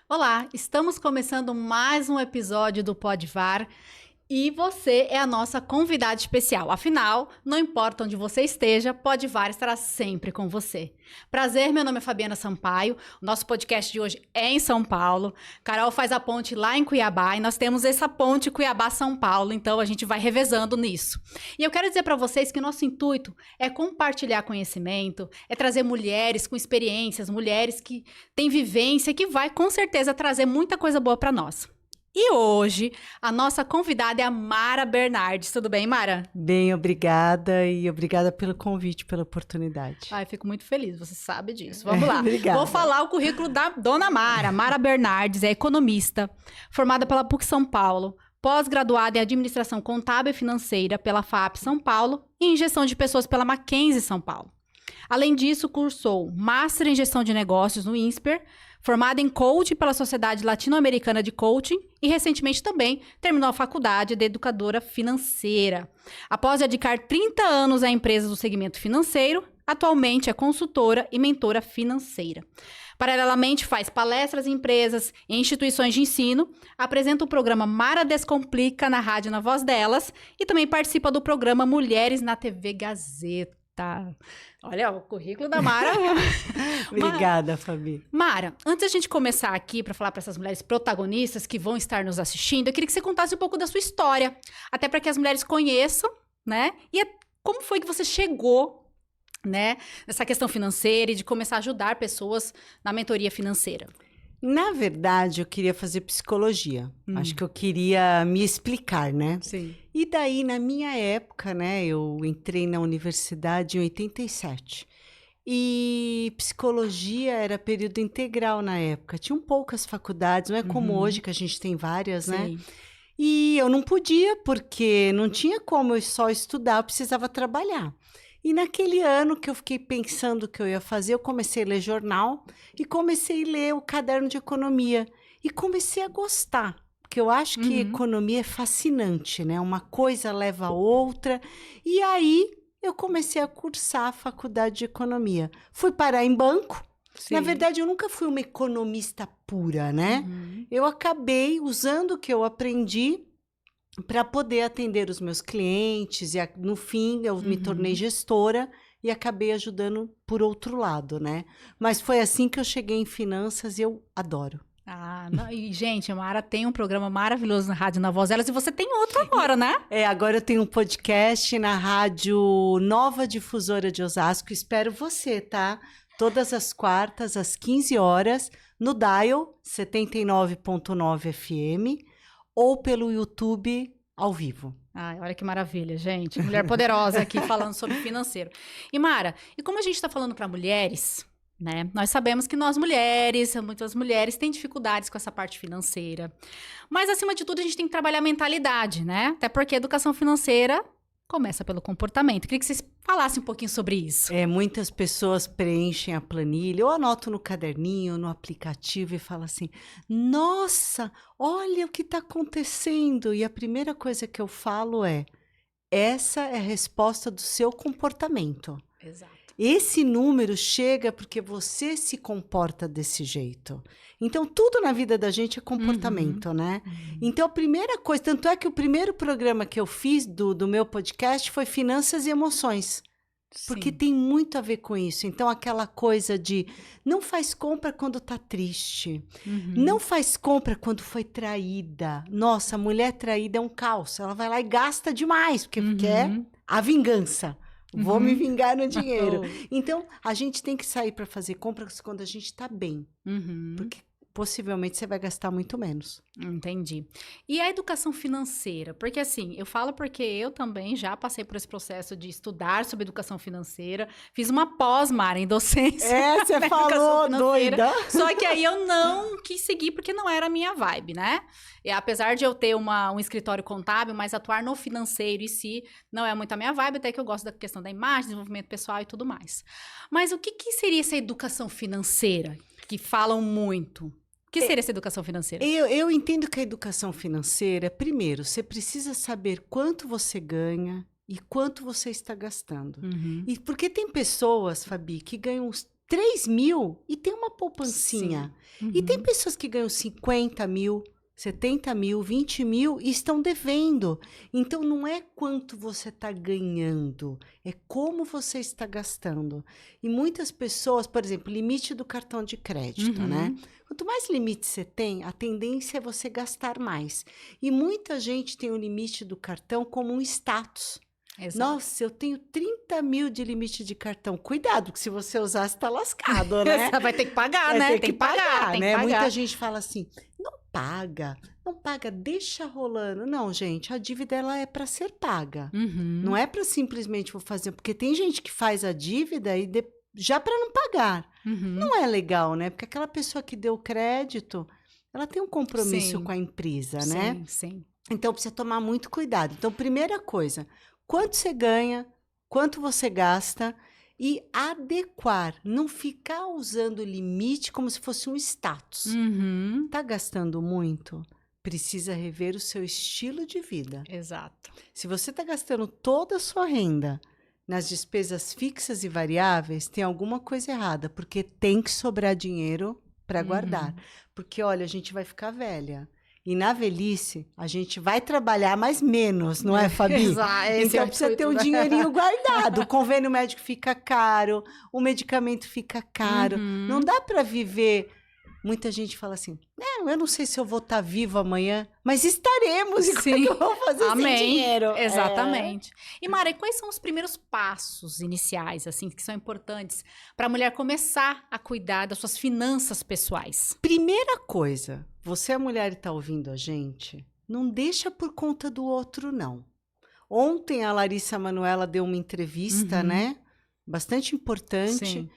Olá, estamos começando mais um episódio do Podvar e você é a nossa convidada especial. Afinal, não importa onde você esteja, Podvar estará sempre com você. Prazer, meu nome é Fabiana Sampaio. O nosso podcast de hoje é em São Paulo. Carol faz a ponte lá em Cuiabá e nós temos essa ponte Cuiabá-São Paulo, então a gente vai revezando nisso. E eu quero dizer para vocês que nosso intuito é compartilhar conhecimento, é trazer mulheres com experiências, mulheres que têm vivência, que vai com certeza trazer muita coisa boa para nós. E hoje, a nossa convidada é a Mara Bernardes. Tudo bem, Mara? Bem, obrigada e obrigada pelo convite, pela oportunidade. Ai, fico muito feliz, você sabe disso. Vamos lá. Obrigada. Vou falar o currículo da dona Mara. Mara Bernardes é economista, formada pela PUC São Paulo, pós-graduada em Administração Contábil e Financeira pela FAP São Paulo e em Gestão de Pessoas pela Mackenzie São Paulo. Além disso, cursou Master em Gestão de Negócios no INSPER, formada em Coaching pela Sociedade Latino-Americana de Coaching e, recentemente, também terminou a faculdade de Educadora Financeira. Após dedicar 30 anos a empresas do segmento financeiro, atualmente é consultora e mentora financeira. Paralelamente, faz palestras em empresas e instituições de ensino, apresenta o programa Mara Descomplica na rádio Na Voz Delas e também participa do programa Mulheres na TV Gazeta. Olha, o currículo da Mara. Obrigada, Fabi. Mara, antes da gente começar aqui para falar para essas mulheres protagonistas que vão estar nos assistindo, eu queria que você contasse um pouco da sua história, até para que as mulheres conheçam, né? E como foi que você chegou, né, nessa questão financeira e de começar a ajudar pessoas na mentoria financeira? Na verdade, eu queria fazer psicologia. Acho que eu queria me explicar, né? Sim. E daí, na minha época, né, eu entrei na universidade em 87. E psicologia era período integral na época. Tinham poucas faculdades, não é como hoje que a gente tem várias, né? Sim. E eu não podia, porque não tinha como eu só estudar, eu precisava trabalhar. E naquele ano que eu fiquei pensando o que eu ia fazer, eu comecei a ler jornal e comecei a ler o caderno de economia. E comecei a gostar, porque eu acho que economia é fascinante, né? Uma coisa leva a outra. E aí eu comecei a cursar a faculdade de economia. Fui parar em banco. Sim. Na verdade, eu nunca fui uma economista pura, né? Eu acabei usando o que eu aprendi para poder atender os meus clientes e no fim eu me tornei gestora e acabei ajudando por outro lado, né? Mas foi assim que eu cheguei em finanças e eu adoro. Ah, não, e gente, a Mara tem um programa maravilhoso na Rádio Na Voz Delas e você tem outro agora, né? Agora eu tenho um podcast na Rádio Nova Difusora de Osasco, espero você, tá? Todas as quartas, às 15 horas, no Dial 79.9 FM, ou pelo YouTube ao vivo. Ai, olha que maravilha, gente. Mulher poderosa aqui falando sobre financeiro. E Mara, e como a gente está falando para mulheres, né? Nós sabemos que nós mulheres, muitas mulheres têm dificuldades com essa parte financeira. Mas acima de tudo a gente tem que trabalhar a mentalidade, né? Até porque a educação financeira começa pelo comportamento. Queria que vocês falassem um pouquinho sobre isso. Muitas pessoas preenchem a planilha, eu anoto no caderninho, no aplicativo e falo assim, nossa, olha o que está acontecendo. E a primeira coisa que eu falo essa é a resposta do seu comportamento. Exato. Esse número chega porque você se comporta desse jeito. Então, tudo na vida da gente é comportamento, né? Então, a primeira coisa, tanto é que o primeiro programa que eu fiz do meu podcast foi Finanças e Emoções. Porque tem muito a ver com isso. Então, aquela coisa de não faz compra quando tá triste. Não faz compra quando foi traída. Nossa, a mulher traída é um caos. Ela vai lá e gasta demais, porque quer a vingança. Vou me vingar no dinheiro. Então, a gente tem que sair para fazer compras quando a gente tá bem. Porque possivelmente você vai gastar muito menos. Entendi. E a educação financeira? Porque assim, eu falo porque eu também já passei por esse processo de estudar sobre educação financeira. Fiz uma pós, Mara, em docência. Você falou, doida. Só que aí eu não quis seguir porque não era a minha vibe, né? E apesar de eu ter um escritório contábil, mas atuar no financeiro em si não é muito a minha vibe, até que eu gosto da questão da imagem, desenvolvimento pessoal e tudo mais. Mas o que seria essa educação financeira? Que falam muito. O que seria essa educação financeira? Eu entendo que a educação financeira, primeiro, você precisa saber quanto você ganha e quanto você está gastando. E porque tem pessoas, Fabi, que ganham 3 mil e tem uma poupancinha. E tem pessoas que ganham 50 mil, 70 mil, 20 mil e estão devendo. Então, não é quanto você está ganhando, é como você está gastando. E muitas pessoas, por exemplo, limite do cartão de crédito, né? Quanto mais limite você tem, a tendência é você gastar mais. E muita gente tem o limite do cartão como um status. Exato. Nossa, eu tenho 30 mil de limite de cartão. Cuidado, que se você usar, você tá lascado, né? Vai ter que pagar, né? Tem que pagar, tem né? que pagar. Muita gente fala assim, não paga, deixa rolando. Não, gente, a dívida ela é para ser paga. Não é para simplesmente vou fazer, porque tem gente que faz a dívida e já para não pagar. Não é legal, né? Porque aquela pessoa que deu crédito, ela tem um compromisso com a empresa, né? Sim. Então precisa tomar muito cuidado. Então, primeira coisa, quanto você ganha, quanto você gasta e adequar, não ficar usando o limite como se fosse um status. Tá gastando muito? Precisa rever o seu estilo de vida. Exato. Se você está gastando toda a sua renda nas despesas fixas e variáveis, tem alguma coisa errada, porque tem que sobrar dinheiro para guardar. Porque, olha, a gente vai ficar velha. E na velhice, a gente vai trabalhar mais menos, não é, Fabi? Exato. Então, precisa ter um dinheirinho guardado. O convênio médico fica caro, o medicamento fica caro. Não dá para viver... Muita gente fala assim, eu não sei se eu vou estar vivo amanhã, mas estaremos. E como é que eu vou fazer sem dinheiro? Exatamente. E, Mara, e quais são os primeiros passos iniciais, assim, que são importantes para a mulher começar a cuidar das suas finanças pessoais? Primeira coisa, você, a mulher, está ouvindo a gente, não deixa por conta do outro, não. Ontem a Larissa Manoela deu uma entrevista, né? Bastante importante. Sim.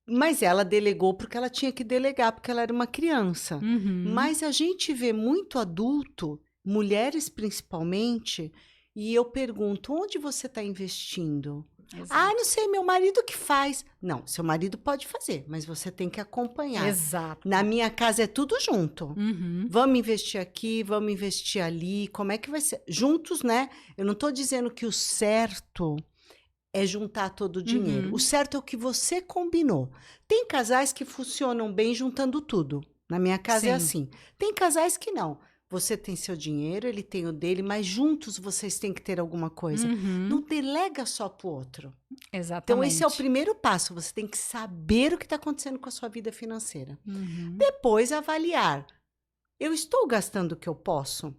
Mas ela delegou porque ela tinha que delegar, porque ela era uma criança. Mas a gente vê muito adulto, mulheres principalmente, e eu pergunto, onde você está investindo? Exato. Não sei, meu marido que faz. Não, seu marido pode fazer, mas você tem que acompanhar. Exato. Na minha casa é tudo junto. Vamos investir aqui, vamos investir ali, como é que vai ser? Juntos, né? Eu não estou dizendo que o certo... é juntar todo o dinheiro. O certo é o que você combinou. Tem casais que funcionam bem juntando tudo. Na minha casa é assim. Tem casais que não. Você tem seu dinheiro, ele tem o dele, mas juntos vocês têm que ter alguma coisa. Não delega só pro outro. Exatamente. Então, esse é o primeiro passo. Você tem que saber o que está acontecendo com a sua vida financeira. Depois, avaliar. Eu estou gastando o que eu posso?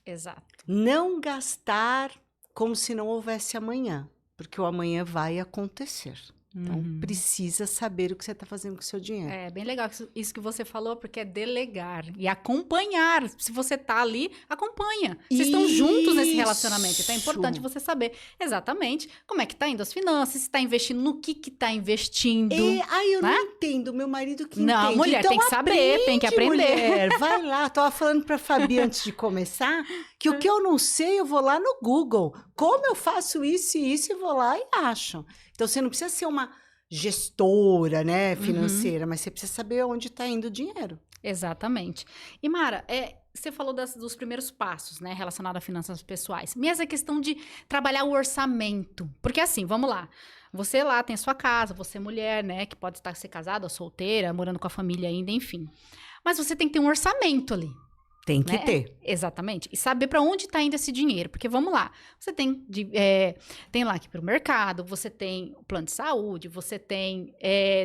Exato. Não gastar como se não houvesse amanhã. Porque o amanhã vai acontecer. Então, precisa saber o que você está fazendo com o seu dinheiro. É bem legal isso que você falou, porque é delegar e acompanhar. Se você tá ali, acompanha. Vocês estão juntos nesse relacionamento. Então é importante você saber exatamente como é que tá indo as finanças, se tá investindo, no que tá investindo. Eu não entendo. Meu marido que não, entende. mulher, então, tem que saber, tem que aprender. Mulher, vai lá. Tava falando pra Fabi antes de começar que o que eu não sei, eu vou lá no Google. Como eu faço isso e isso, eu vou lá e acho. Então, você não precisa ser uma gestora, né, financeira, mas você precisa saber onde está indo o dinheiro. Exatamente. E, Mara, você falou dos primeiros passos, né, relacionados a finanças pessoais. Mas a questão de trabalhar o orçamento. Porque, assim, vamos lá. Você lá tem a sua casa, você é mulher, né, que pode estar ser casada ou solteira, morando com a família ainda, enfim. Mas você tem que ter um orçamento ali. Tem que ter. Exatamente. E saber para onde está indo esse dinheiro. Porque, vamos lá, você tem lá que ir para o mercado, você tem o plano de saúde, você tem,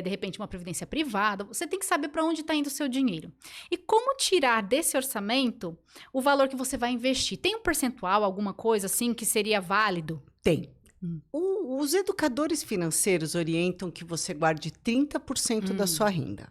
de repente, uma previdência privada. Você tem que saber para onde está indo o seu dinheiro. E como tirar desse orçamento o valor que você vai investir? Tem um percentual, alguma coisa assim, que seria válido? Tem. Os educadores financeiros orientam que você guarde 30% da sua renda.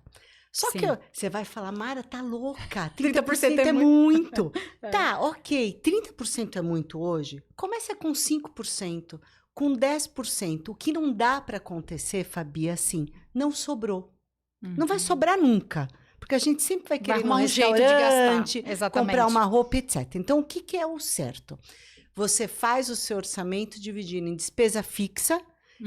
Só que você vai falar, Mara, tá louca, 30% é muito. Tá, ok, 30% é muito hoje. Começa com 5%, com 10%. O que não dá para acontecer, Fabi, é assim, não sobrou. Não vai sobrar nunca. Porque a gente sempre vai querer ir num restaurante, comprar uma roupa, etc. Então, o que é o certo? Você faz o seu orçamento dividindo em despesa fixa,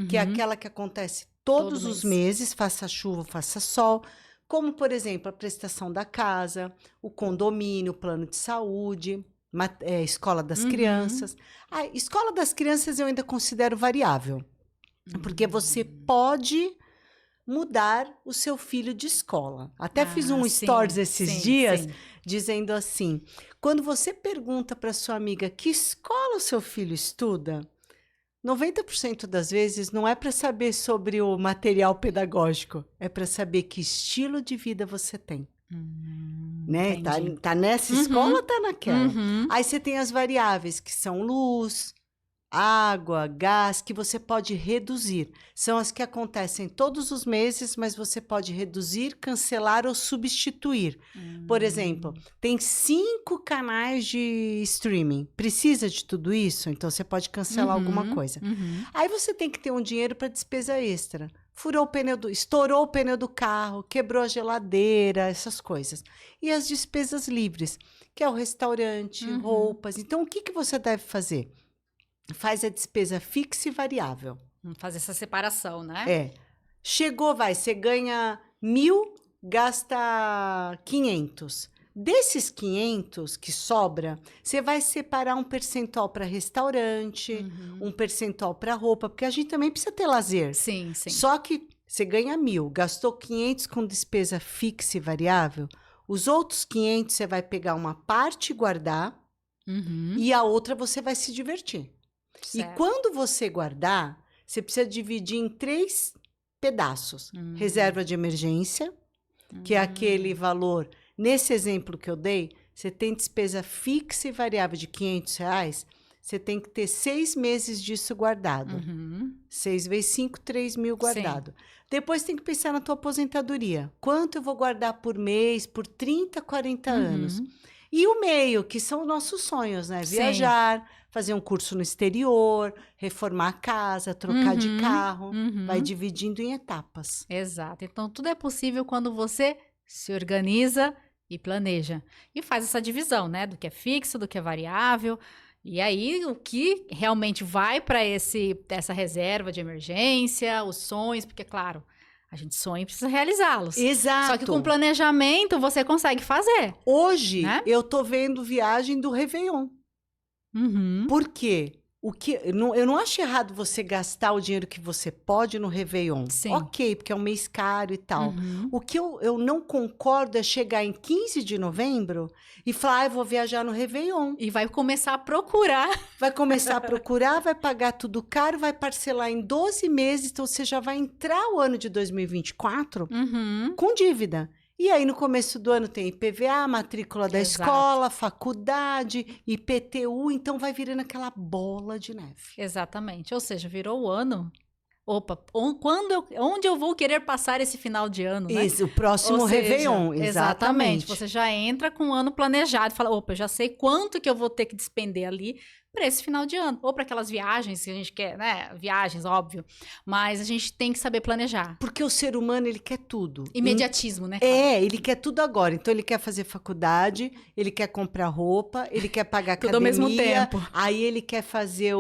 que é aquela que acontece todos os meses, faça chuva, faça sol. Como, por exemplo, a prestação da casa, o condomínio, o plano de saúde, escola das crianças. A escola das crianças eu ainda considero variável. Porque você pode mudar o seu filho de escola. Até fiz um sim, stories esses dias sim. dizendo assim, quando você pergunta para sua amiga que escola o seu filho estuda, 90% das vezes não é para saber sobre o material pedagógico, é para saber que estilo de vida você tem. Né? Entendi. Tá nessa escola, tá naquela. Uhum. Aí você tem as variáveis que são luz, água, gás, que você pode reduzir. São as que acontecem todos os meses, mas você pode reduzir, cancelar ou substituir. Por exemplo, tem 5 canais de streaming. Precisa de tudo isso? Então você pode cancelar alguma coisa. Aí você tem que ter um dinheiro para despesa extra. Furou o pneu estourou o pneu do carro, quebrou a geladeira, essas coisas. E as despesas livres, que é o restaurante, roupas. Então, o que você deve fazer? Faz a despesa fixa e variável. Fazer essa separação, né? É. Chegou, você ganha 1.000, gasta 500. Desses 500 que sobra, você vai separar um percentual para restaurante, um percentual para roupa, porque a gente também precisa ter lazer. Sim, sim. Só que você ganha 1.000, gastou 500 com despesa fixa e variável, os outros 500 você vai pegar uma parte e guardar, e a outra você vai se divertir. Certo. E quando você guardar, você precisa dividir em 3 pedaços. Reserva de emergência, que é aquele valor. Nesse exemplo que eu dei, você tem despesa fixa e variável de R$500, você tem que ter 6 meses disso guardado. 6 vezes 5, 3.000 guardado. Sim. Depois tem que pensar na tua aposentadoria. Quanto eu vou guardar por mês, por 30, 40 anos? E o meio, que são os nossos sonhos, né? Viajar, fazer um curso no exterior, reformar a casa, trocar de carro. Vai dividindo em etapas. Exato. Então, tudo é possível quando você se organiza e planeja. E faz essa divisão, né? Do que é fixo, do que é variável. E aí, o que realmente vai para essa reserva de emergência, os sonhos, porque, claro, a gente sonha e precisa realizá-los. Exato. Só que com planejamento você consegue fazer. Hoje, né? eu tô vendo viagem do Réveillon. Por quê? Eu não acho errado você gastar o dinheiro que você pode no Réveillon. Sim. Ok, porque é um mês caro e tal. O que eu não concordo é chegar em 15 de novembro e falar, eu vou viajar no Réveillon. E vai começar a procurar. Vai começar a procurar, vai pagar tudo caro, vai parcelar em 12 meses, então você já vai entrar o ano de 2024 com dívida. E aí, no começo do ano, tem IPVA, matrícula da escola, faculdade, IPTU, então vai virando aquela bola de neve. Exatamente. Ou seja, virou o ano. Opa, onde eu vou querer passar esse final de ano, né? Isso, o próximo Réveillon, exatamente. Você já entra com o ano planejado, fala, opa, eu já sei quanto que eu vou ter que despender ali para esse final de ano. Ou para aquelas viagens que a gente quer, né? Viagens, óbvio. Mas a gente tem que saber planejar. Porque o ser humano, ele quer tudo. Imediatismo, né? Claro. Ele quer tudo agora. Então, ele quer fazer faculdade, ele quer comprar roupa, ele quer pagar tudo academia. ao mesmo tempo. Aí, ele quer fazer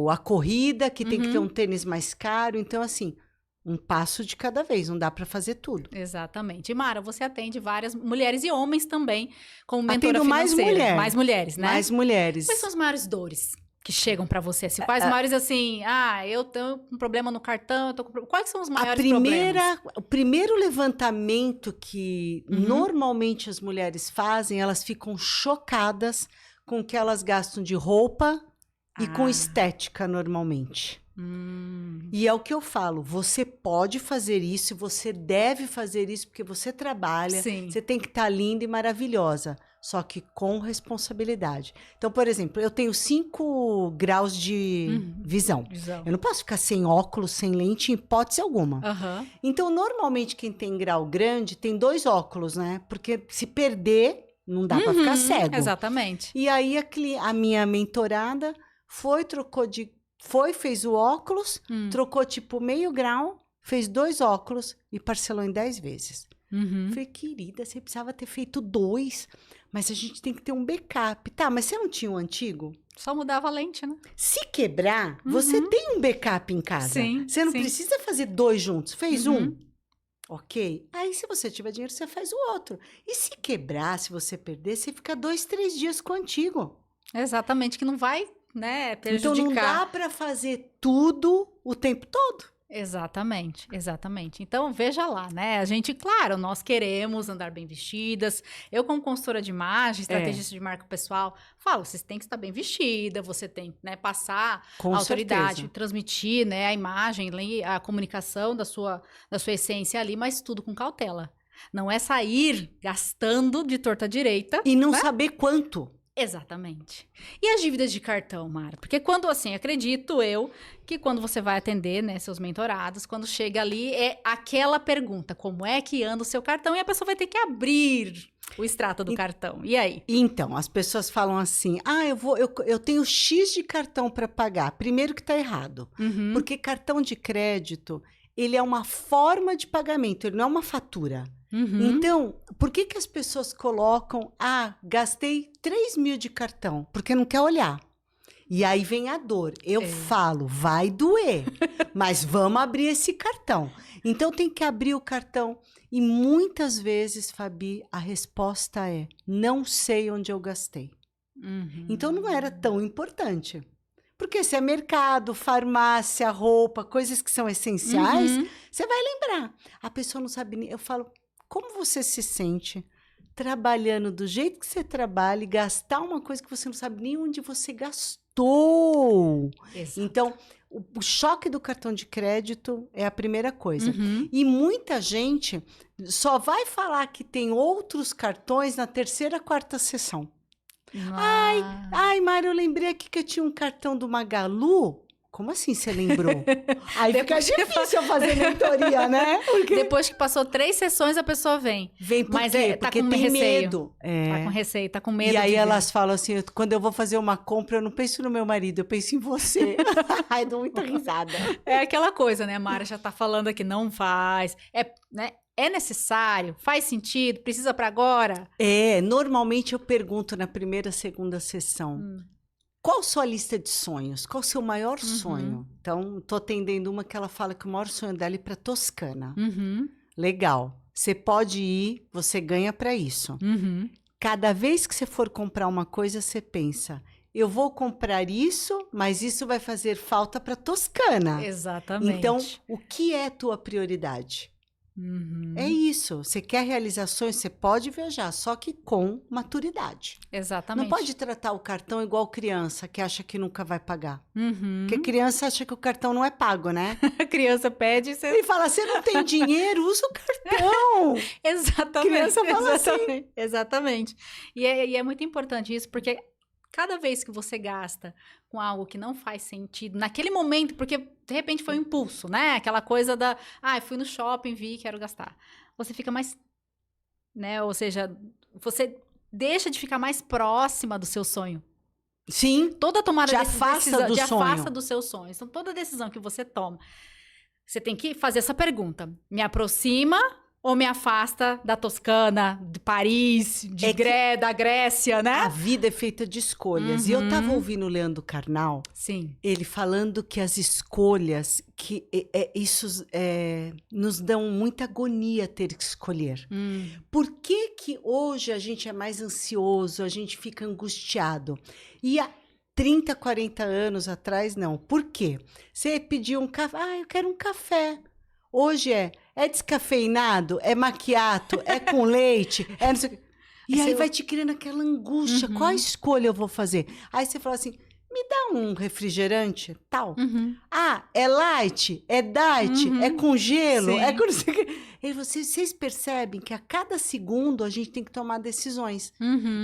a corrida, que tem que ter um tênis mais caro. Então, assim, um passo de cada vez, não dá para fazer tudo. Exatamente. E Mara, você atende várias mulheres e homens também como mentora Atendo financeira. Mais mulheres, né? Mais mulheres. Quais são as maiores dores que chegam para você? Assim, quais maiores, assim, eu tenho um problema no cartão, quais são os maiores problemas? O primeiro levantamento que normalmente as mulheres fazem, elas ficam chocadas com o que elas gastam de roupa e com estética normalmente. E é o que eu falo, você pode fazer isso, você deve fazer isso porque você trabalha, você tem que estar linda e maravilhosa, só que com responsabilidade. Então, por exemplo, eu tenho 5 graus de visão. Eu não posso ficar sem óculos, sem lente, em hipótese alguma. Então, normalmente, quem tem grau grande tem 2 óculos, né? Porque se perder, não dá para ficar cego. Exatamente. E aí, a minha mentorada fez o óculos, trocou tipo meio grau, fez 2 óculos e parcelou em 10 vezes. Falei, querida, você precisava ter feito 2, mas a gente tem que ter um backup. Tá, mas você não tinha um antigo? Só mudava a lente, né? Se quebrar, você tem um backup em casa. Sim, você não precisa fazer 2 juntos, fez um. Ok? Aí, se você tiver dinheiro, você faz o outro. E se quebrar, se você perder, você fica 2, 3 dias com o antigo. Exatamente, que não vai, né, prejudicar. Então, não dá para fazer tudo o tempo todo. Exatamente, exatamente. Então, veja lá, né? A gente, claro, nós queremos andar bem vestidas. Eu, como consultora de imagem, estrategista de marca pessoal, falo, você tem que estar bem vestida, você tem, né, passar Com a autoridade, certeza. transmitir, né, a imagem, a comunicação da sua essência ali, mas tudo com cautela. Não é sair gastando de torta à direita. E não saber quanto. Exatamente. E as dívidas de cartão, Mara? Porque quando, assim, acredito eu que quando você vai atender, né, seus mentorados, quando chega ali, é aquela pergunta, como é que anda o seu cartão? E a pessoa vai ter que abrir o extrato do cartão. E aí? Então, as pessoas falam assim, eu tenho X de cartão para pagar. Primeiro que está errado. Uhum. Porque cartão de crédito, ele é uma forma de pagamento, ele não é uma fatura. Uhum. Então, por que que as pessoas colocam, gastei 3.000 de cartão? Porque não quer olhar. E aí vem a dor. Eu falo, vai doer, mas vamos abrir esse cartão. Então, tem que abrir o cartão. E muitas vezes, Fabi, a resposta é, não sei onde eu gastei. Uhum. Então, não era tão importante. Porque se é mercado, farmácia, roupa, coisas que são essenciais, Uhum. você vai lembrar. A pessoa não sabe nem... Eu falo, como você se sente trabalhando do jeito que você trabalha e gastar uma coisa que você não sabe nem onde você gastou? Exato. Então, o choque do cartão de crédito é a primeira coisa. Uhum. E muita gente só vai falar que tem outros cartões na terceira, quarta sessão. Ai, Mário, eu lembrei aqui que eu tinha um cartão do Magalu. Como assim você lembrou? Aí fica difícil eu fazer mentoria, né? Porque... Depois que passou 3 sessões, a pessoa vem. Vem por Mas quê? tá Porque com tem receio. medo. Tá com receio, tá com medo. E aí de elas falam assim, quando eu vou fazer uma compra, eu não penso no meu marido, eu penso em você. Ai, dou muita risada. É aquela coisa, né? A Mara já tá falando aqui, não faz. É necessário? Faz sentido? Precisa para agora? Normalmente eu pergunto na primeira, segunda sessão. Qual sua lista de sonhos? Qual o seu maior sonho? Então, tô atendendo uma que ela fala que o maior sonho dela é ir para Toscana. Uhum. Legal. Você pode ir, você ganha para isso. Uhum. Cada vez que você for comprar uma coisa, você pensa, eu vou comprar isso, mas isso vai fazer falta para Toscana. Exatamente. Então, o que é tua prioridade? Uhum. É isso. Você quer realizações, você pode viajar, só que com maturidade. Exatamente. Não pode tratar o cartão igual criança, que acha que nunca vai pagar. Uhum. Porque criança acha que o cartão não é pago, né? A criança pede e você... Ele fala, você não tem dinheiro, usa o cartão. Exatamente. Criança fala exatamente. Exatamente. E é muito importante isso, porque cada vez que você gasta com algo que não faz sentido, naquele momento, porque de repente foi um impulso, né? Aquela coisa da, fui no shopping, vi, quero gastar. Você fica mais, né? Ou seja, você deixa de ficar mais próxima do seu sonho. Sim. Toda tomada te de afasta decisão, do te sonho. afasta dos seus sonhos. Então, toda decisão que você toma, você tem que fazer essa pergunta. Me aproxima ou me afasta da Toscana, de Paris, da Grécia, né? A vida é feita de escolhas. E eu tava ouvindo o Leandro Carnal, Sim. ele falando que as escolhas, nos dão muita agonia ter que escolher. Por que que hoje a gente é mais ansioso, a gente fica angustiado? E há 30, 40 anos atrás, não. Por quê? Você pediu um café, eu quero um café. Hoje é descafeinado, é macchiato, é com leite, é não sei o quê. E aí vai te criando aquela angústia, qual a escolha eu vou fazer? Aí você fala assim, me dá um refrigerante, tal. É light, é diet, é com gelo, Sim. é com não sei o quê. E vocês percebem que a cada segundo a gente tem que tomar decisões.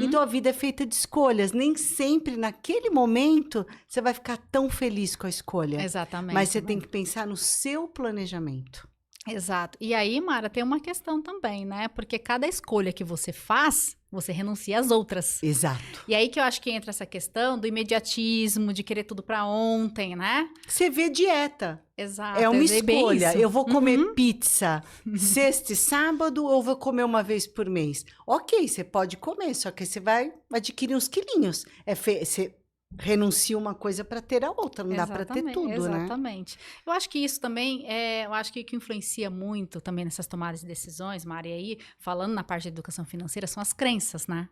Então a vida é feita de escolhas. Nem sempre naquele momento você vai ficar tão feliz com a escolha. Exatamente. Mas você tem que pensar no seu planejamento. Exato. E aí, Mara, tem uma questão também, né? Porque cada escolha que você faz, você renuncia às outras. Exato. E aí que eu acho que entra essa questão do imediatismo, de querer tudo pra ontem, né? Você vê dieta. Exato. É uma escolha. Eu vou comer Uhum. pizza sexta e sábado ou vou comer uma vez por mês? Ok, você pode comer, só que você vai adquirir uns quilinhos. Você renuncia uma coisa para ter a outra, não dá para ter tudo, né? Exatamente. Eu acho que isso também, eu acho que o que influencia muito também nessas tomadas de decisões, Mari, aí, falando na parte da educação financeira, são as crenças, né?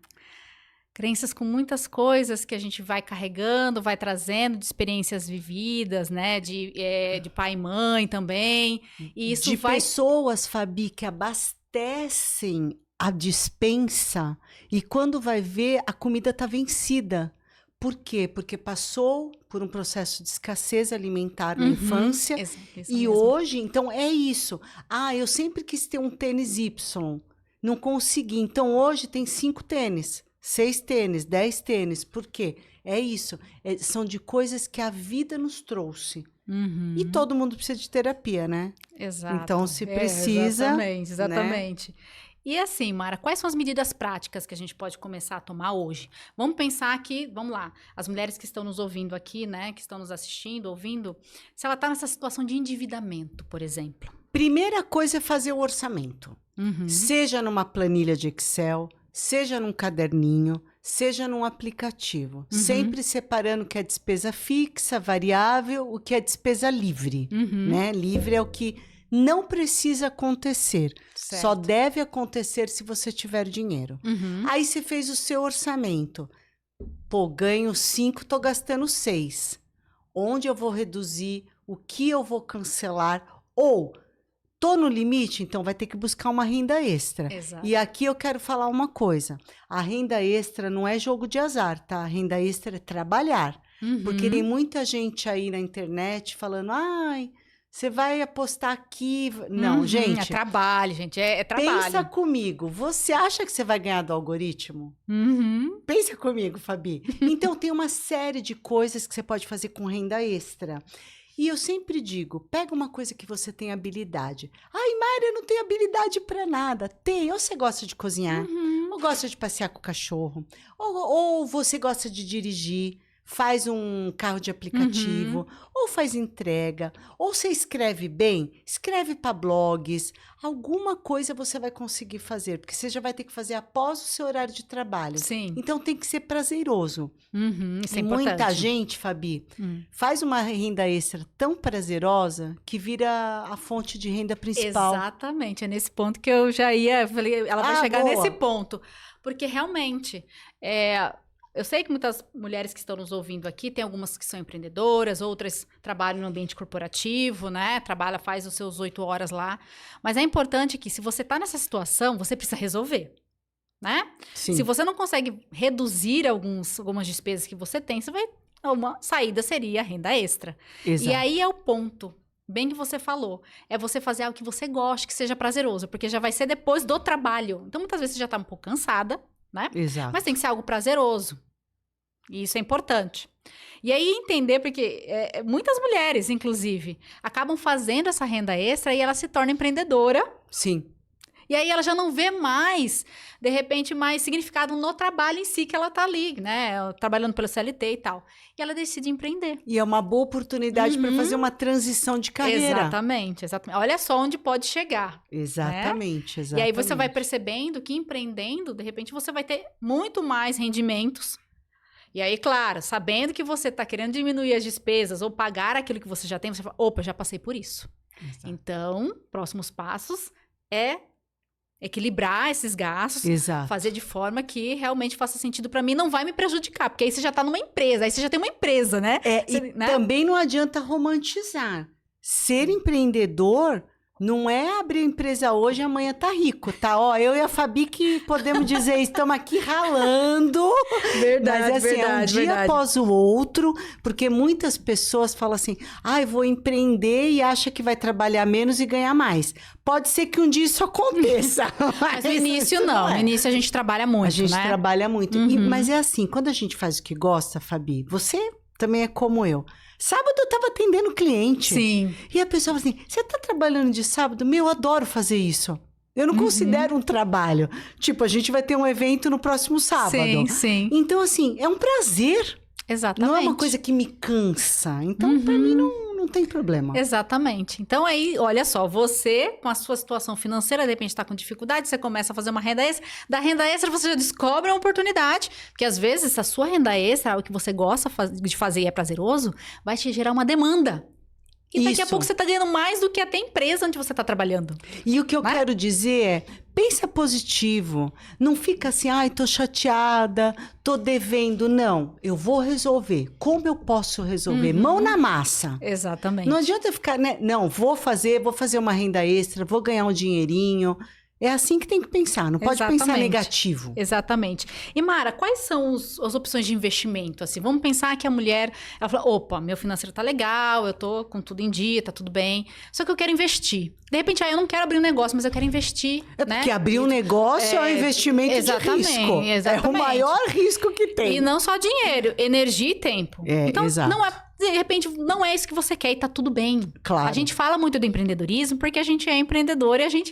Crenças com muitas coisas que a gente vai carregando, vai trazendo de experiências vividas, né? De pai e mãe também. E isso De vai... pessoas, Fabi, que abastecem a despensa e quando vai ver, a comida está vencida. Por quê? Porque passou por um processo de escassez alimentar na infância. Isso E mesmo. hoje, então, é isso. Ah, eu sempre quis ter um tênis Y. Não consegui. Então, hoje tem 5 tênis, 6 tênis, 10 tênis. Por quê? É isso. São de coisas que a vida nos trouxe. E todo mundo precisa de terapia, né? Exato. Então, se precisa... Exatamente. Né? E assim, Mara, quais são as medidas práticas que a gente pode começar a tomar hoje? Vamos pensar aqui, vamos lá, as mulheres que estão nos ouvindo aqui, né, que estão nos assistindo, ouvindo, se ela está nessa situação de endividamento, por exemplo. Primeira coisa é fazer o orçamento. Seja numa planilha de Excel, seja num caderninho, seja num aplicativo. Sempre separando o que é despesa fixa, variável, o que é despesa livre. Né? Livre é o que não precisa acontecer. Certo. Só deve acontecer se você tiver dinheiro. Aí você fez o seu orçamento. Pô, ganho 5, tô gastando 6. Onde eu vou reduzir? O que eu vou cancelar? Ou, tô no limite, então vai ter que buscar uma renda extra. Exato. E aqui eu quero falar uma coisa. A renda extra não é jogo de azar, tá? A renda extra é trabalhar. Porque tem muita gente aí na internet falando, ai... Você vai apostar aqui... Não, gente... É trabalho, gente. É trabalho. Pensa comigo. Você acha que você vai ganhar do algoritmo? Pensa comigo, Fabi. Então, tem uma série de coisas que você pode fazer com renda extra. E eu sempre digo, pega uma coisa que você tem habilidade. Ai, Mara, eu não tenho habilidade para nada. Tem. Ou você gosta de cozinhar, ou gosta de passear com o cachorro, ou você gosta de dirigir. Faz um carro de aplicativo, ou faz entrega, ou você escreve bem, escreve para blogs, alguma coisa você vai conseguir fazer, porque você já vai ter que fazer após o seu horário de trabalho. Sim. Então tem que ser prazeroso. Isso é E importante. muita gente, Fabi, faz uma renda extra tão prazerosa que vira a fonte de renda principal. Exatamente, é nesse ponto que eu já ia, falei, ela vai chegar boa. nesse ponto, porque realmente, eu sei que muitas mulheres que estão nos ouvindo aqui, tem algumas que são empreendedoras, outras trabalham no ambiente corporativo, né? Faz os seus 8 horas lá. Mas é importante que, se você está nessa situação, você precisa resolver, né? Sim. Se você não consegue reduzir algumas despesas que você tem, uma saída seria a renda extra. Exato. E aí é o ponto, bem que você falou, é você fazer algo que você goste, que seja prazeroso, porque já vai ser depois do trabalho. Então, muitas vezes você já está um pouco cansada, né? Exato. Mas tem que ser algo prazeroso. E isso é importante. E aí entender, porque muitas mulheres, inclusive, acabam fazendo essa renda extra e ela se torna empreendedora. Sim. E aí ela já não vê mais, de repente, mais significado no trabalho em si que ela tá ali, né? Trabalhando pelo CLT e tal. E ela decide empreender. E é uma boa oportunidade para fazer uma transição de carreira. Exatamente. Olha só onde pode chegar. Exatamente, né? exatamente. E aí você vai percebendo que empreendendo, de repente, você vai ter muito mais rendimentos. E aí, claro, sabendo que você está querendo diminuir as despesas ou pagar aquilo que você já tem, você fala, opa, já passei por isso. Exato. Então, próximos passos é equilibrar esses gastos, Exato. fazer de forma que realmente faça sentido para mim, não vai me prejudicar, porque aí você já tá numa empresa, aí você já tem uma empresa, né? Né? Também não adianta romantizar. Ser empreendedor não é abrir a empresa hoje e amanhã tá rico, tá? Ó, eu e a Fabi que podemos dizer, estamos aqui ralando. Verdade, mas assim, é um dia verdade. após o outro, porque muitas pessoas falam assim, eu vou empreender e acha que vai trabalhar menos e ganhar mais. Pode ser que um dia isso aconteça. Mas no início isso não, é. no início a gente trabalha muito, A gente né? trabalha muito. Mas é assim, quando a gente faz o que gosta, Fabi, você também é como eu. Sábado eu tava atendendo cliente. Sim. E a pessoa fala assim, você tá trabalhando de sábado? Meu, eu adoro fazer isso. Eu não considero um trabalho. Tipo, a gente vai ter um evento no próximo sábado. Sim, sim. Então, assim, é um prazer. Exatamente. Não é uma coisa que me cansa. Então, pra mim, não tem problema. Exatamente. Então aí, olha só, você com a sua situação financeira, de repente está com dificuldade, você começa a fazer uma renda extra, da renda extra você já descobre uma oportunidade, porque às vezes a sua renda extra, algo que você gosta de fazer e é prazeroso, vai te gerar uma demanda. E daqui a Isso. pouco você tá ganhando mais do que até a empresa onde você tá trabalhando. E o que eu Né? quero dizer é, pensa positivo. Não fica assim, ai, tô chateada, tô devendo. Não, eu vou resolver. Como eu posso resolver? Mão na massa. Exatamente. Não adianta ficar, né? Não, vou fazer uma renda extra, vou ganhar um dinheirinho. É assim que tem que pensar, não pode pensar Exatamente. negativo. Exatamente. E Mara, quais são as opções de investimento? Assim, vamos pensar que a mulher, ela fala, opa, meu financeiro tá legal, eu tô com tudo em dia, tá tudo bem, só que eu quero investir. De repente, eu não quero abrir um negócio, mas eu quero investir, né? Porque abrir um negócio é um investimento exatamente, de risco. exatamente. É o maior risco que tem. E não só dinheiro, energia e tempo. É, então, exato. não é, de repente, não é isso que você quer e tá tudo bem. Claro. A gente fala muito do empreendedorismo porque a gente é empreendedor e a gente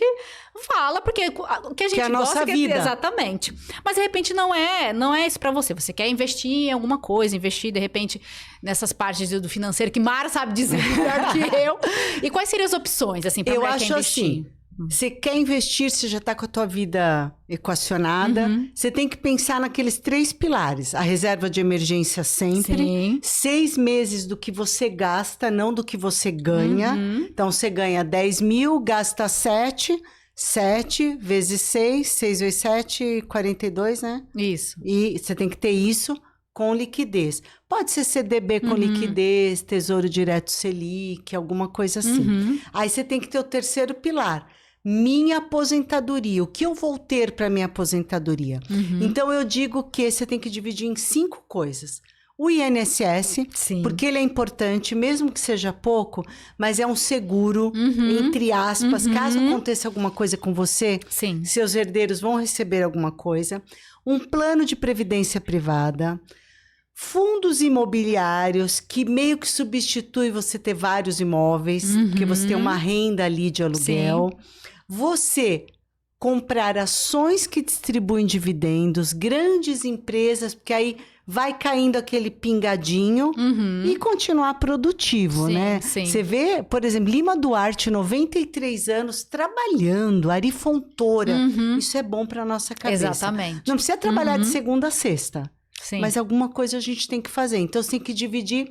fala porque o que a gente Que é a nossa gosta vida. Exatamente. Mas de repente não é isso pra você. Você quer investir em alguma coisa, investir de repente nessas partes do financeiro que Mara sabe dizer melhor que eu. E quais seriam as opções assim para Eu mulher que quer acho investir? assim, você quer investir, você já está com a tua vida equacionada, você tem que pensar naqueles 3 pilares. A reserva de emergência sempre. Sim. 6 meses do que você gasta, não do que você ganha. Então, você ganha 10 mil, gasta 7. 7 vezes 6, 6 vezes 7, 42, né? Isso. E você tem que ter isso com liquidez. Pode ser CDB com liquidez, Tesouro Direto Selic, alguma coisa assim. Aí você tem que ter o terceiro pilar. Minha aposentadoria. O que eu vou ter para minha aposentadoria? Então, eu digo que você tem que dividir em 5 coisas. O INSS, Sim. porque ele é importante, mesmo que seja pouco, mas é um seguro, entre aspas, caso aconteça alguma coisa com você, Sim. seus herdeiros vão receber alguma coisa. Um plano de previdência privada, fundos imobiliários, que meio que substitui você ter vários imóveis, porque você tem uma renda ali de aluguel. Você comprar ações que distribuem dividendos, grandes empresas, porque aí vai caindo aquele pingadinho e continuar produtivo, Sim, né? sim. Você vê, por exemplo, Lima Duarte, 93 anos, trabalhando, Ari Fontoura. Isso é bom para nossa cabeça. Exatamente. Não precisa trabalhar de segunda a sexta, Sim. mas alguma coisa a gente tem que fazer. Então, você tem que dividir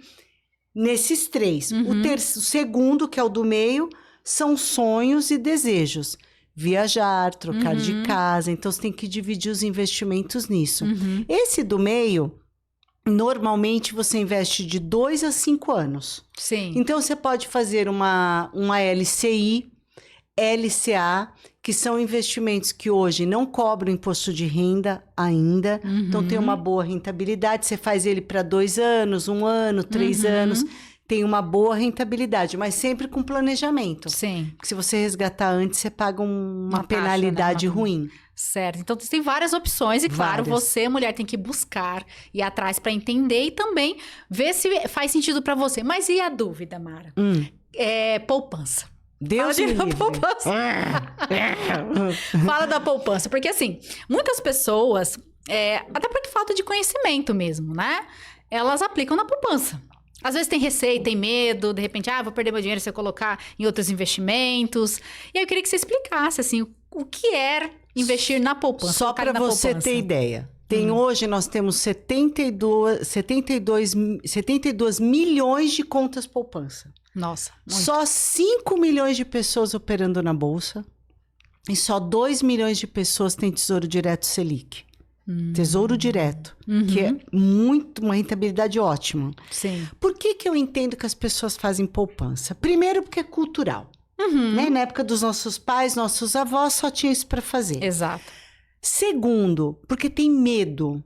nesses 3. O segundo, que é o do meio, são sonhos e desejos. Viajar, trocar de casa. Então, você tem que dividir os investimentos nisso. Esse do meio, normalmente, você investe de 2 a 5 anos. Sim. Então, você pode fazer uma LCI, LCA, que são investimentos que hoje não cobram imposto de renda ainda. Então, tem uma boa rentabilidade. Você faz ele para 2 anos, 1 ano, 3 anos. Tem uma boa rentabilidade, mas sempre com planejamento. Sim. Porque se você resgatar antes, você paga uma Uma taxa, penalidade né? ruim. Certo. Então, tem várias opções e, claro, Várias. você, mulher, tem que buscar, ir atrás para entender e também ver se faz sentido para você. Mas e a dúvida, Mara? É poupança. Deus Fala me da livre. poupança. Fala da poupança. Porque, assim, muitas pessoas, até porque falta de conhecimento mesmo, né? Elas aplicam na poupança. Às vezes tem receio, tem medo, de repente, vou perder meu dinheiro se eu colocar em outros investimentos. E aí eu queria que você explicasse, assim, o que é investir na poupança. Só colocar para na você poupança. ter ideia. Hoje nós temos 72 milhões de contas poupança. Nossa, muito. Só 5 milhões de pessoas operando na bolsa e só 2 milhões de pessoas têm Tesouro Direto Selic. Tesouro Direto, que é uma rentabilidade ótima. Sim. Por que eu entendo que as pessoas fazem poupança? Primeiro, porque é cultural. Né? Na época dos nossos pais, nossos avós, só tinha isso para fazer. Exato. Segundo, porque tem medo.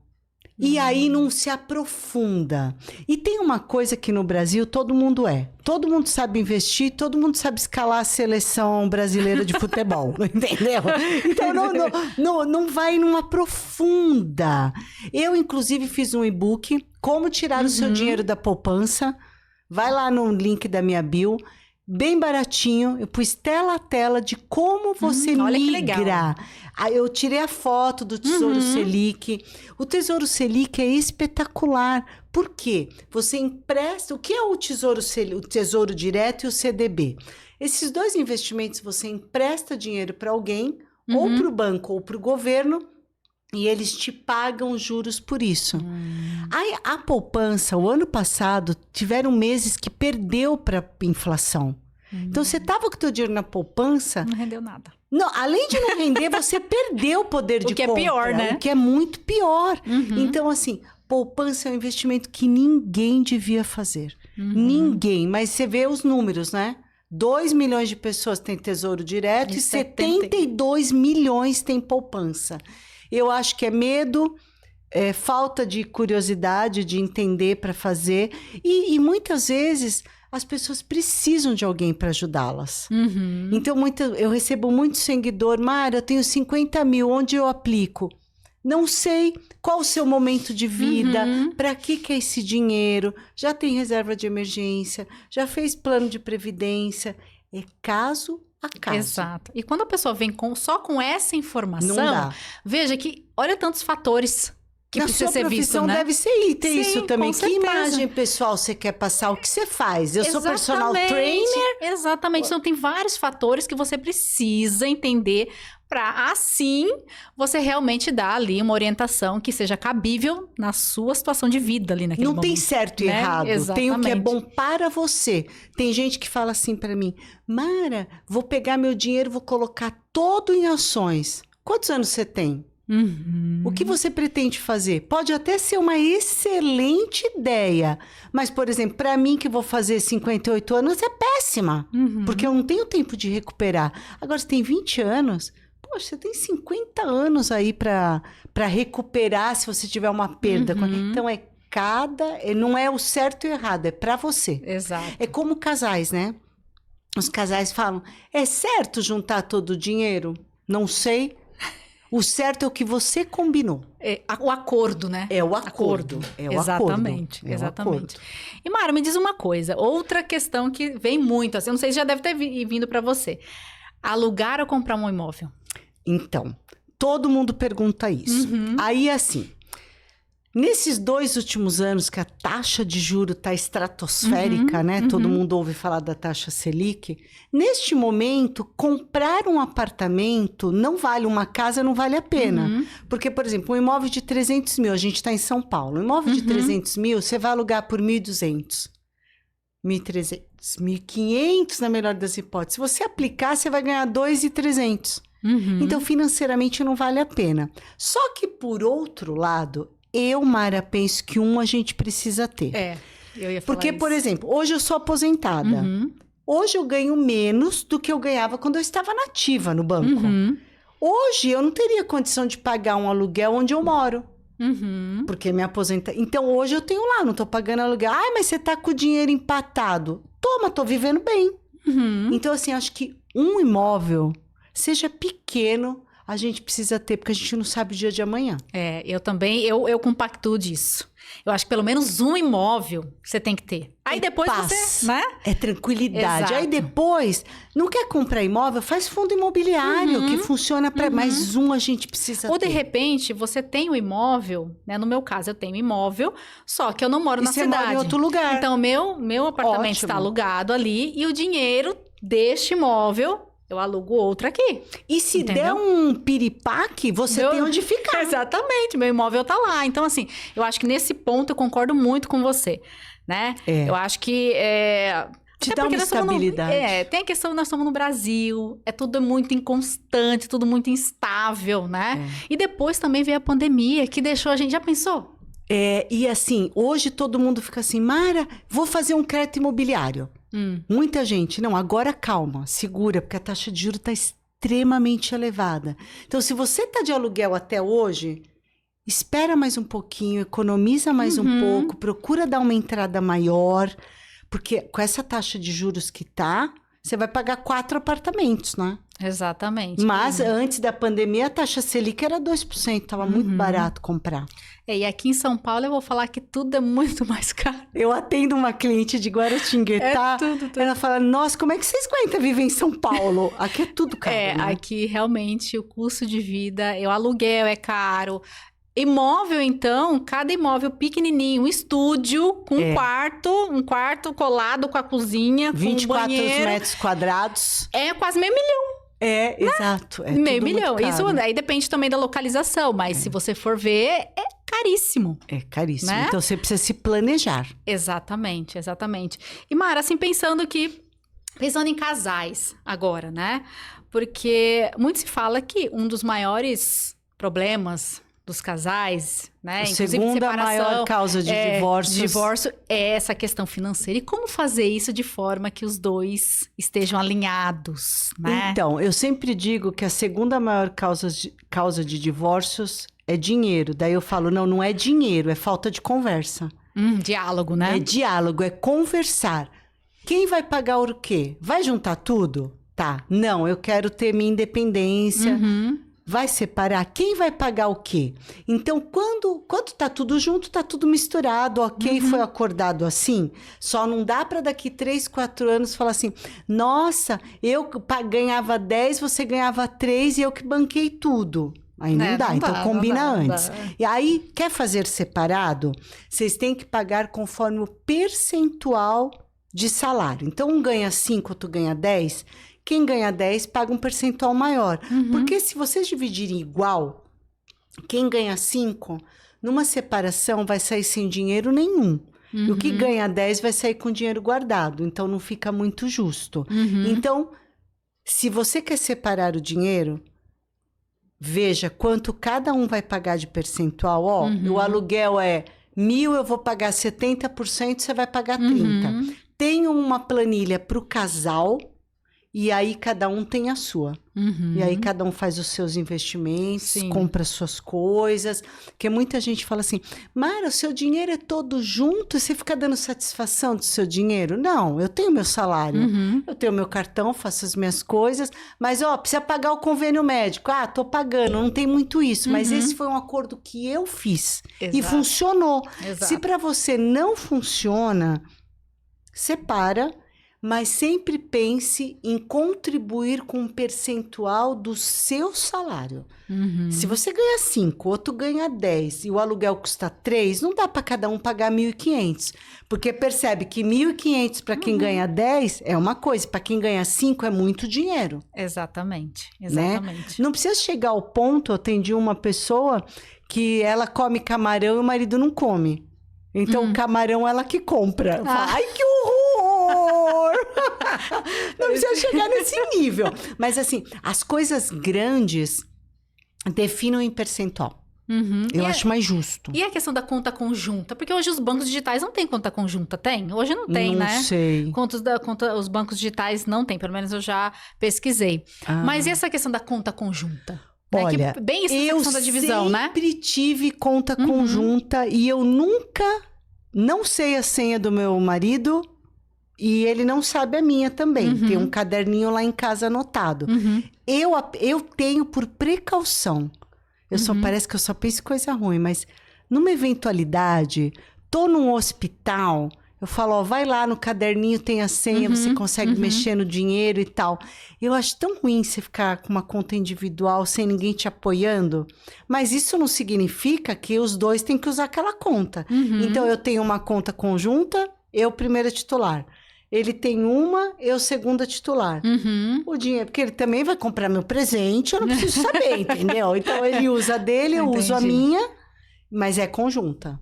E aí não se aprofunda. E tem uma coisa que no Brasil todo mundo todo mundo sabe investir, todo mundo sabe escalar a seleção brasileira de futebol, entendeu? Então não vai numa profunda. Eu, inclusive, fiz um e-book, Como Tirar o Seu Dinheiro da Poupança. Vai lá no link da minha bio. Bem baratinho, eu pus tela a tela de como você olha que migra. legal. Aí eu tirei a foto do Tesouro Selic. O Tesouro Selic é espetacular. Por quê? Você empresta... O que é o Tesouro Selic? O Tesouro Direto e o CDB. Esses 2 investimentos, você empresta dinheiro para alguém, ou para o banco ou para o governo, E eles te pagam juros por isso. Aí, a poupança, o ano passado, tiveram meses que perdeu para inflação. Então, você estava com o teu dinheiro na poupança... Não rendeu nada. Não, além de não render, você perdeu o poder de compra. O que é pior, né? O que é muito pior. Então, assim, poupança é um investimento que ninguém devia fazer. Ninguém. Mas você vê os números, né? 2 milhões de pessoas têm tesouro direto e 72 milhões têm poupança. Eu acho que é medo, falta de curiosidade, de entender para fazer. E muitas vezes as pessoas precisam de alguém para ajudá-las. Então, eu recebo muito seguidor. Mara, eu tenho 50 mil, onde eu aplico? Não sei qual o seu momento de vida, para que é esse dinheiro, já tem reserva de emergência, já fez plano de previdência. É caso a caso. Exato. E quando a pessoa vem só com essa informação, Não dá. veja que olha tantos fatores que Na precisa sua ser visto, profissão né? deve ser ter Sim, isso também. com Que certeza. imagem pessoal você quer passar? O que você faz? Eu sou personal trainer. Exatamente. Então, tem vários fatores que você precisa entender para, assim, você realmente dar ali uma orientação que seja cabível na sua situação de vida ali naquele Não momento. tem certo e né? errado. Tem o que é Exatamente. bom para você. Tem gente que fala assim para mim, Mara, vou pegar meu dinheiro, vou colocar todo em ações. Quantos anos você tem? O que você pretende fazer? Pode até ser uma excelente ideia, mas, por exemplo, para mim que vou fazer 58 anos é péssima, porque eu não tenho tempo de recuperar. Agora, você tem 20 anos, poxa, você tem 50 anos aí para recuperar se você tiver uma perda. Então, não é o certo e o errado, é para você. Exato. É como casais, né? Os casais falam, é certo juntar todo o dinheiro? Não sei. O certo é o que você combinou. O acordo, né? É o acordo. É o Exatamente, acordo. exatamente. E Mara, me diz uma coisa. Outra questão que vem muito, assim, eu não sei se já deve ter vindo para você. Alugar ou comprar um imóvel? Então, todo mundo pergunta isso. Aí, assim, nesses 2 últimos anos que a taxa de juro está estratosférica, né? Todo mundo ouve falar da taxa Selic. Neste momento, comprar um apartamento não vale uma casa, não vale a pena. Porque, por exemplo, um imóvel de 300 mil, a gente está em São Paulo. Um imóvel de 300 mil, você vai alugar por 1.200, 1.300, 1.500 na melhor das hipóteses. Se você aplicar, você vai ganhar 2.300. Então, financeiramente, não vale a pena. Só que, por outro lado... Eu, Mara, penso que a gente precisa ter. Eu ia falar Porque, isso. por exemplo, hoje eu sou aposentada. Hoje eu ganho menos do que eu ganhava quando eu estava nativa no banco. Hoje eu não teria condição de pagar um aluguel onde eu moro. Porque me aposenta. Então, hoje eu tenho lá, não estou pagando aluguel. Ai, mas você está com o dinheiro empatado. Toma, estou vivendo bem. Então, assim, acho que um imóvel, seja pequeno... a gente precisa ter, porque a gente não sabe o dia de amanhã. Eu também, eu compactuo disso. Eu acho que pelo menos um imóvel você tem que ter. Aí depois paz, você, né? É tranquilidade. Exato. Aí depois, não quer comprar imóvel? Faz fundo imobiliário, que funciona para mais a gente precisa Ou ter. de repente, você tem um imóvel, né? No meu caso, eu tenho imóvel, só que eu não moro na você cidade. mora em outro lugar. Então, meu apartamento Ótimo. está alugado ali e o dinheiro deste imóvel... eu alugo outro aqui. E se entendeu? der um piripaque, você tem onde ficar. Exatamente, meu imóvel tá lá. Então, assim, eu acho que nesse ponto eu concordo muito com você, né? Eu acho que... Te até dá porque uma nós estamos estabilidade. tem a questão que nós estamos no Brasil, tudo muito inconstante, tudo muito instável, né? E depois também veio a pandemia, que deixou a gente... Já pensou? E assim, hoje todo mundo fica assim, Mara, vou fazer um crédito imobiliário. Muita gente, não, agora calma, segura, porque a taxa de juros está extremamente elevada. Então, se você está de aluguel até hoje, espera mais um pouquinho, economiza mais um pouco, procura dar uma entrada maior, porque com essa taxa de juros que tá, você vai pagar 4 apartamentos, né? Exatamente. Mas antes da pandemia, a taxa Selic era 2%, estava muito barato comprar. E aqui em São Paulo eu vou falar que tudo é muito mais caro. Eu atendo uma cliente de Guaratinguetá, tudo. ela fala, nossa, como é que vocês aguentam viver em São Paulo? Aqui é tudo caro, né? Aqui realmente o custo de vida, o aluguel é caro. Imóvel, então, cada imóvel pequenininho, um estúdio com um quarto colado com a cozinha, com 24 banheiro. metros quadrados. É quase meio milhão. Exato. É Meio tudo muito milhão. caro. Isso aí depende também da localização, mas se você for ver, é caríssimo. É caríssimo. Né? Então, você precisa se planejar. Exatamente, exatamente. E Mara, assim, pensando em casais agora, né? Porque muito se fala que um dos maiores problemas dos casais, né? A Inclusive segunda separação, maior causa de divórcio é essa questão financeira. E como fazer isso de forma que os dois estejam alinhados, né? Então, eu sempre digo que a segunda maior causa de divórcios é dinheiro. Daí eu falo, não é dinheiro, é falta de conversa. Diálogo, né? É diálogo, é conversar. Quem vai pagar o quê? Vai juntar tudo? Tá. Não, eu quero ter minha independência. Vai separar? Quem vai pagar o quê? Então, quando tá tudo junto, tá tudo misturado, ok? Foi acordado assim. Só não dá para daqui 3, 4 anos falar assim, nossa, eu ganhava 10, você ganhava 3 e eu que banquei tudo. Aí não dá, então combina antes. E aí, quer fazer separado? Vocês têm que pagar conforme o percentual de salário. Então, um ganha 5, outro ganha 10. Quem ganha 10 paga um percentual maior. Porque se vocês dividirem igual, quem ganha 5, numa separação vai sair sem dinheiro nenhum. E o que ganha 10 vai sair com dinheiro guardado. Então, não fica muito justo. Então, se você quer separar o dinheiro, veja quanto cada um vai pagar de percentual. Ó, o aluguel é 1.000, eu vou pagar 70%, você vai pagar 30%. Tenha uma planilha para o casal. E aí, cada um tem a sua. E aí, cada um faz os seus investimentos, compra as suas coisas. Porque muita gente fala assim, Mara, o seu dinheiro é todo junto e você fica dando satisfação do seu dinheiro? Não, eu tenho meu salário. Eu tenho meu cartão, faço as minhas coisas. Mas, ó, precisa pagar o convênio médico. Ah, tô pagando, não tem muito isso. Mas esse foi um acordo que eu fiz. E funcionou. Se para você não funciona, separa. Mas sempre pense em contribuir com um percentual do seu salário. Se você ganha 5, outro ganha 10 e o aluguel custa 3, não dá para cada um pagar 1.500. Porque percebe que 1.500 para quem ganha 10 é uma coisa, para quem ganha 5 é muito dinheiro. Exatamente. Né? Não precisa chegar ao ponto, eu atendi uma pessoa que ela come camarão e o marido não come. Então, o camarão ela que compra. Ai, que horror! Não precisa chegar nesse nível. Mas, assim, as coisas grandes definam em percentual. Eu acho mais justo. E a questão da conta conjunta? Porque hoje os bancos digitais não têm conta conjunta, tem? Hoje não tem, né? Não sei. Os bancos digitais não tem, pelo menos eu já pesquisei. Mas e essa questão da conta conjunta? Olha, bem isso, essa questão da divisão, né? Eu sempre tive conta conjunta e eu não sei a senha do meu marido e ele não sabe a minha também. Tem um caderninho lá em casa anotado. Eu tenho por precaução. Parece que eu só penso em coisa ruim, mas numa eventualidade, tô num hospital, eu falo, ó, vai lá no caderninho, tem a senha, você consegue mexer no dinheiro e tal. Eu acho tão ruim você ficar com uma conta individual sem ninguém te apoiando, mas isso não significa que os dois têm que usar aquela conta. Então, eu tenho uma conta conjunta, eu primeira titular. Ele tem uma, eu segunda titular. O dinheiro, porque ele também vai comprar meu presente, eu não preciso saber, entendeu? Então, ele usa a dele, eu uso a minha, mas é conjunta.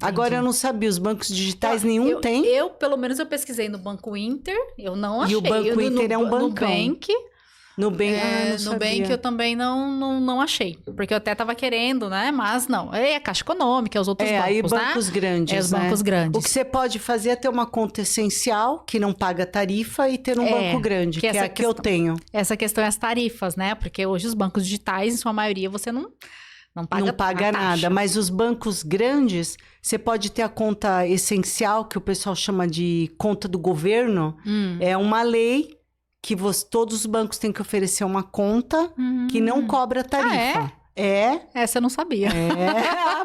Agora, eu não sabia, os bancos digitais nenhum tem. Eu, pelo menos, eu pesquisei no Banco Inter, eu não achei. E o Banco Inter é um bancão. No não Nubank eu também não achei. Porque eu até tava querendo, né? Mas não. É a Caixa Econômica, os outros bancos, aí bancos grandes, os bancos grandes. O que você pode fazer é ter uma conta essencial, que não paga tarifa, e ter um banco grande, que é a que eu tenho. Essa questão é as tarifas, né? Porque hoje os bancos digitais, em sua maioria, você não paga nada. Mas os bancos grandes, você pode ter a conta essencial, que o pessoal chama de conta do governo. É uma lei que todos os bancos têm que oferecer uma conta que não cobra tarifa. Essa eu não sabia.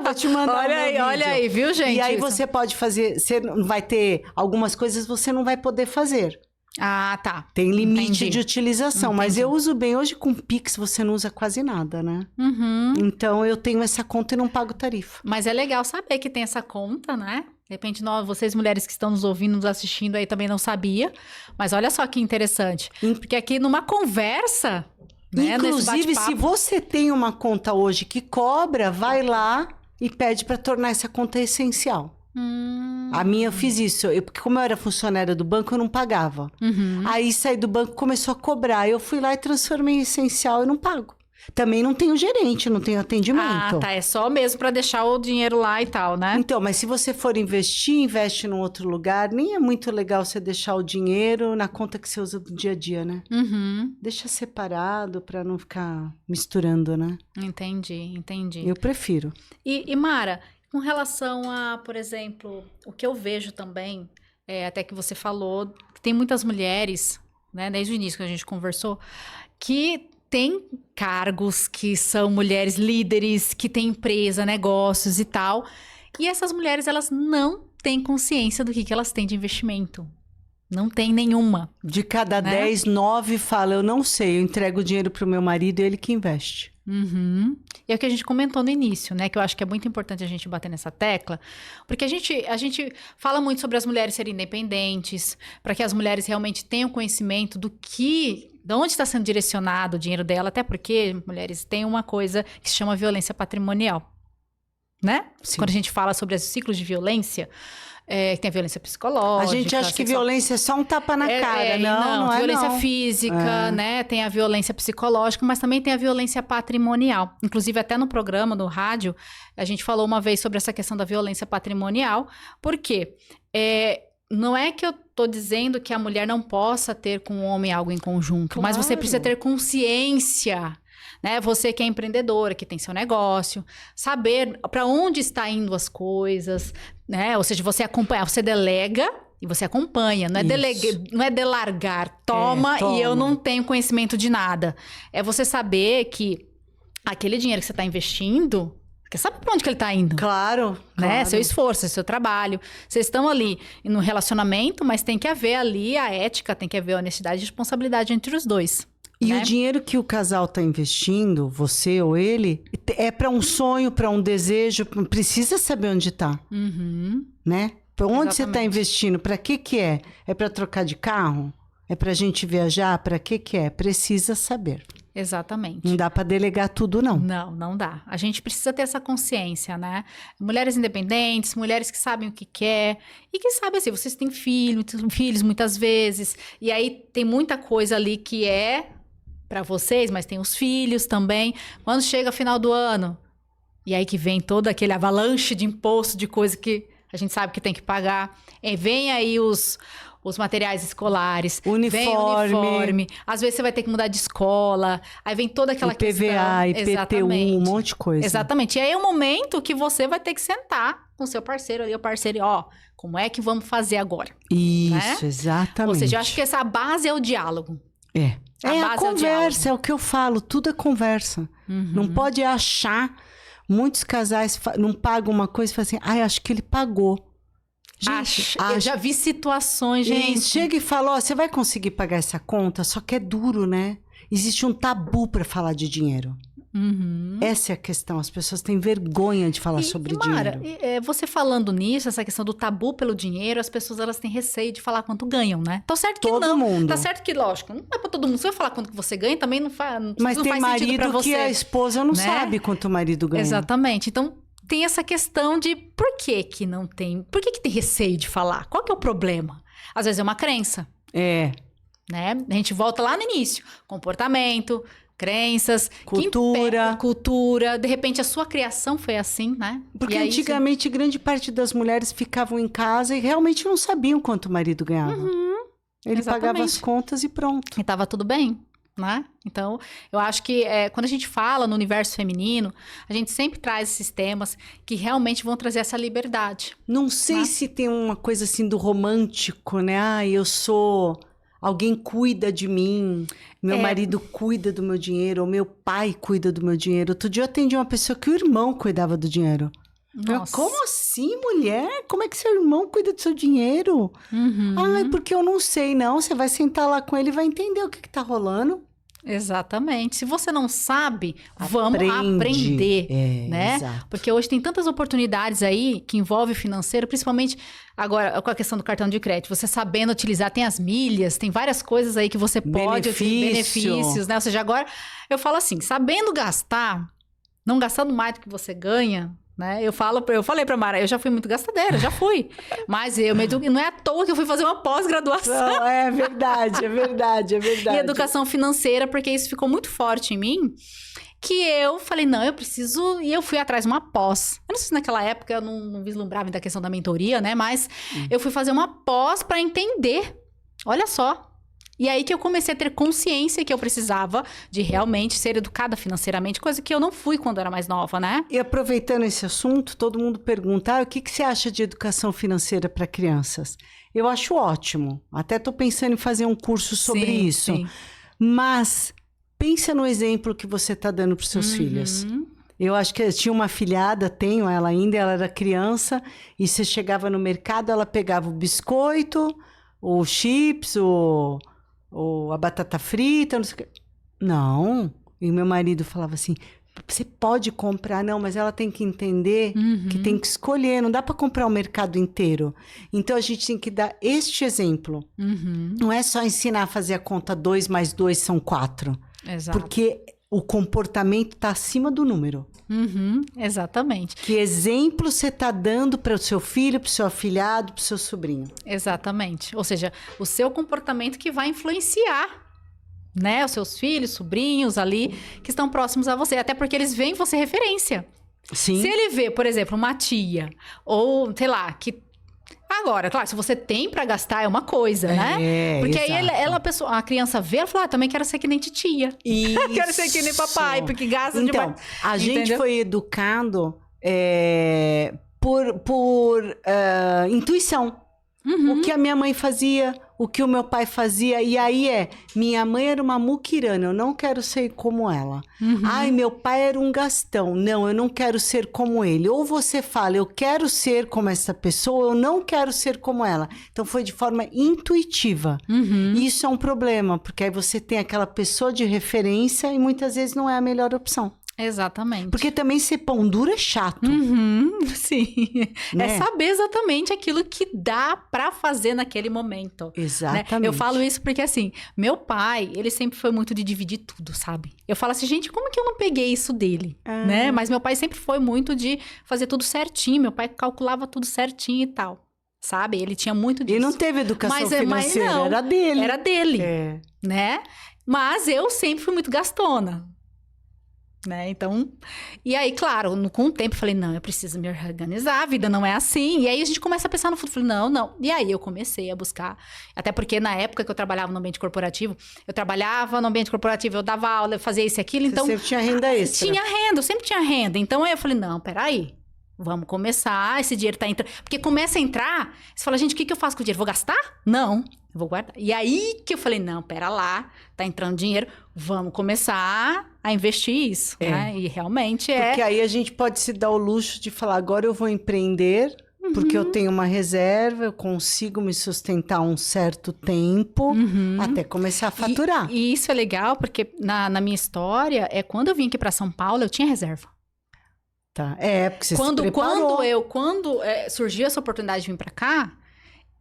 Vou te mandar olha aí, viu, gente? E aí você pode fazer, você vai ter algumas coisas você não vai poder fazer. Ah, tá. Tem limite de utilização, mas eu uso bem. Hoje com Pix você não usa quase nada, né? Então eu tenho essa conta e não pago tarifa. Mas é legal saber que tem essa conta, né? De repente, vocês mulheres que estão nos ouvindo, nos assistindo aí também não sabia. Mas olha só que interessante. Porque aqui numa conversa, né, inclusive, se você tem uma conta hoje que cobra, vai lá e pede para tornar essa conta essencial. A minha, eu fiz isso. Porque como eu era funcionária do banco, eu não pagava. Aí saí do banco, começou a cobrar. Eu fui lá e transformei em essencial e não pago. Também não tenho gerente, não tenho atendimento. Ah, tá. É só mesmo para deixar o dinheiro lá e tal, né? Então, mas se você for investir, investe num outro lugar. Nem é muito legal você deixar o dinheiro na conta que você usa do dia a dia, né? Deixa separado para não ficar misturando, né? Entendi. Eu prefiro. E Mara, com relação a, por exemplo, o que eu vejo também, até que você falou, que tem muitas mulheres, né, desde o início que a gente conversou, que tem cargos, que são mulheres líderes, que têm empresa, negócios e tal. E essas mulheres, elas não têm consciência do que elas têm de investimento. Não tem nenhuma. De cada 10, 9 fala, eu não sei, eu entrego o dinheiro pro meu marido e ele que investe. E é o que a gente comentou no início, né? Que eu acho que é muito importante a gente bater nessa tecla. Porque a gente fala muito sobre as mulheres serem independentes, para que as mulheres realmente tenham conhecimento de onde está sendo direcionado o dinheiro dela, até porque mulheres têm uma coisa que se chama violência patrimonial, né? Sim. Quando a gente fala sobre os ciclos de violência, que tem a violência psicológica. A gente acha que violência é só um tapa na cara. Não é violência não. física, né? Tem a violência psicológica, mas também tem a violência patrimonial. Inclusive, até no programa, no rádio, a gente falou uma vez sobre essa questão da violência patrimonial. Por quê? Não é que eu tô dizendo que a mulher não possa ter com o homem algo em conjunto, mas você precisa ter consciência, né? Você que é empreendedora, que tem seu negócio, saber para onde está indo as coisas, né? Ou seja, você acompanha, você delega e você acompanha, não é delargar, toma e eu não tenho conhecimento de nada. É você saber que aquele dinheiro que você está investindo, você sabe para onde que ele está indo. Claro. Né? Seu esforço, seu trabalho. Vocês estão ali no relacionamento, mas tem que haver ali a ética, tem que haver a honestidade e responsabilidade entre os dois. E né? o dinheiro que o casal está investindo, você ou ele, é para um sonho, para um desejo, precisa saber onde está, né? Para onde você está investindo? Para que é? É para trocar de carro? É para a gente viajar? Para que é? Precisa saber. Exatamente. Não dá para delegar tudo, não. Não dá. A gente precisa ter essa consciência, né? Mulheres independentes, mulheres que sabem o que quer e que sabem assim, vocês têm filhos muitas vezes, e aí tem muita coisa ali que é para vocês, mas tem os filhos também. Quando chega final do ano, e aí que vem todo aquele avalanche de imposto, de coisa que a gente sabe que tem que pagar, vem aí os materiais escolares, vem o uniforme, às vezes você vai ter que mudar de escola, aí vem toda aquela questão. IPVA, IPTU, um monte de coisa. Exatamente. E aí é o momento que você vai ter que sentar com o seu parceiro ali, o parceiro, como é que vamos fazer agora? Isso, né? Exatamente. Ou seja, eu acho que essa base é o diálogo. É a conversa, é o que eu falo, tudo é conversa. Não pode achar, muitos casais não pagam uma coisa e falam assim, acho que ele pagou. Gente, eu já vi situações, gente. E chega e fala, você vai conseguir pagar essa conta? Só que é duro, né? Existe um tabu para falar de dinheiro. Essa é a questão. As pessoas têm vergonha de falar sobre Mara, dinheiro. Você falando nisso, essa questão do tabu pelo dinheiro, as pessoas elas têm receio de falar quanto ganham, né? Tá certo que todo mundo. Tá certo que, lógico, não é pra todo mundo. Se eu falar quanto que você ganha, também não faz Mas não tem faz sentido pra marido você, que a esposa não sabe quanto o marido ganha. Exatamente. Então, tem essa questão de por que não tem... Por que tem receio de falar? Qual que é o problema? Às vezes é uma crença. Né? A gente volta lá no início. Comportamento, crenças, cultura. De repente, a sua criação foi assim, né? Porque antigamente, grande parte das mulheres ficavam em casa e realmente não sabiam quanto o marido ganhava. Ele pagava as contas e pronto. E tava tudo bem, né? Então, eu acho que quando a gente fala no universo feminino, a gente sempre traz esses temas que realmente vão trazer essa liberdade. Não sei se tem uma coisa assim do romântico, né? Eu sou... Alguém cuida de mim, meu marido cuida do meu dinheiro, ou meu pai cuida do meu dinheiro. Outro dia eu atendi uma pessoa que o irmão cuidava do dinheiro. Nossa. Como assim, mulher? Como é que seu irmão cuida do seu dinheiro? Porque eu não sei, não. Você vai sentar lá com ele e vai entender o que tá rolando. Exatamente. Se você não sabe, vamos aprender, né? Exato. Porque hoje tem tantas oportunidades aí que envolvem o financeiro, principalmente agora com a questão do cartão de crédito. Você sabendo utilizar, tem as milhas, tem várias coisas aí que você pode benefícios, né? Ou seja, agora eu falo assim, sabendo gastar, não gastando mais do que você ganha, né? Eu falei pra Mara, eu já fui muito gastadeira, já fui. Mas não é à toa que eu fui fazer uma pós-graduação. Não, é verdade. E educação financeira, porque isso ficou muito forte em mim, que eu falei, não, eu preciso... E eu fui atrás de uma pós. Eu não sei se naquela época eu não vislumbrava da questão da mentoria, né? Mas eu fui fazer uma pós para entender. Olha só. E aí que eu comecei a ter consciência que eu precisava de realmente ser educada financeiramente, coisa que eu não fui quando era mais nova, né? E aproveitando esse assunto, todo mundo pergunta, o que você acha de educação financeira para crianças? Eu acho ótimo. Até estou pensando em fazer um curso sobre isso. Sim. Mas pensa no exemplo que você está dando para os seus filhos. Eu acho que eu tinha uma afilhada, tenho ela ainda, ela era criança, e você chegava no mercado, ela pegava o biscoito, o chips, a batata frita, não sei o que. Não. E meu marido falava assim, você pode comprar, não, mas ela tem que entender que tem que escolher, não dá para comprar o mercado inteiro. Então, a gente tem que dar este exemplo. Não é só ensinar a fazer a conta 2 mais 2 são 4. Exato. Porque o comportamento está acima do número. Exatamente. Que exemplo você está dando para o seu filho, para o seu afilhado, para o seu sobrinho? Exatamente. Ou seja, o seu comportamento que vai influenciar, né? Os seus filhos, sobrinhos ali, que estão próximos a você. Até porque eles veem você referência. Sim. Se ele vê, por exemplo, uma tia, ou sei lá, que... Agora, claro, se você tem pra gastar é uma coisa, né? Porque exato. Aí a criança vê, ela fala, também quero ser que nem titia. Quero ser que nem papai, porque gasta demais. Então, a gente foi educado por intuição. O que a minha mãe fazia, o que o meu pai fazia. E aí minha mãe era uma muquirana, eu não quero ser como ela. Ai, meu pai era um gastão. Não, eu não quero ser como ele. Ou você fala, eu quero ser como essa pessoa, eu não quero ser como ela. Então, foi de forma intuitiva. E isso é um problema, porque aí você tem aquela pessoa de referência e muitas vezes não é a melhor opção. Exatamente. Porque também ser pão duro é chato. Sim. Né? É saber exatamente aquilo que dá pra fazer naquele momento. Exatamente. Né? Eu falo isso porque, assim, meu pai, ele sempre foi muito de dividir tudo, sabe? Eu falo assim, gente, como que eu não peguei isso dele? Né? Mas meu pai sempre foi muito de fazer tudo certinho. Meu pai calculava tudo certinho e tal. Sabe? Ele tinha muito disso. Ele não teve educação financeira, não, era dele. Era dele, né? Mas eu sempre fui muito gastona. Né? Então, e aí, claro, com o tempo eu falei, não, eu preciso me organizar, a vida não é assim. E aí a gente começa a pensar no futuro, falei, não. E aí eu comecei a buscar, até porque na época que eu trabalhava no ambiente corporativo, eu dava aula, eu fazia isso e aquilo, então... Você sempre tinha renda extra. Tinha renda, eu sempre tinha renda. Então aí eu falei, não, peraí, vamos começar, esse dinheiro tá entrando. Porque começa a entrar, você fala, gente, o que eu faço com o dinheiro? Vou gastar? Não, eu vou guardar. E aí que eu falei, não, pera lá, tá entrando dinheiro, vamos começar a investir isso, né? E realmente Porque aí a gente pode se dar o luxo de falar, agora eu vou empreender, porque eu tenho uma reserva, eu consigo me sustentar um certo tempo, até começar a faturar. E isso é legal, porque na minha história, quando eu vim aqui para São Paulo, eu tinha reserva. Tá, porque você se preparou. Quando surgiu essa oportunidade de vir para cá,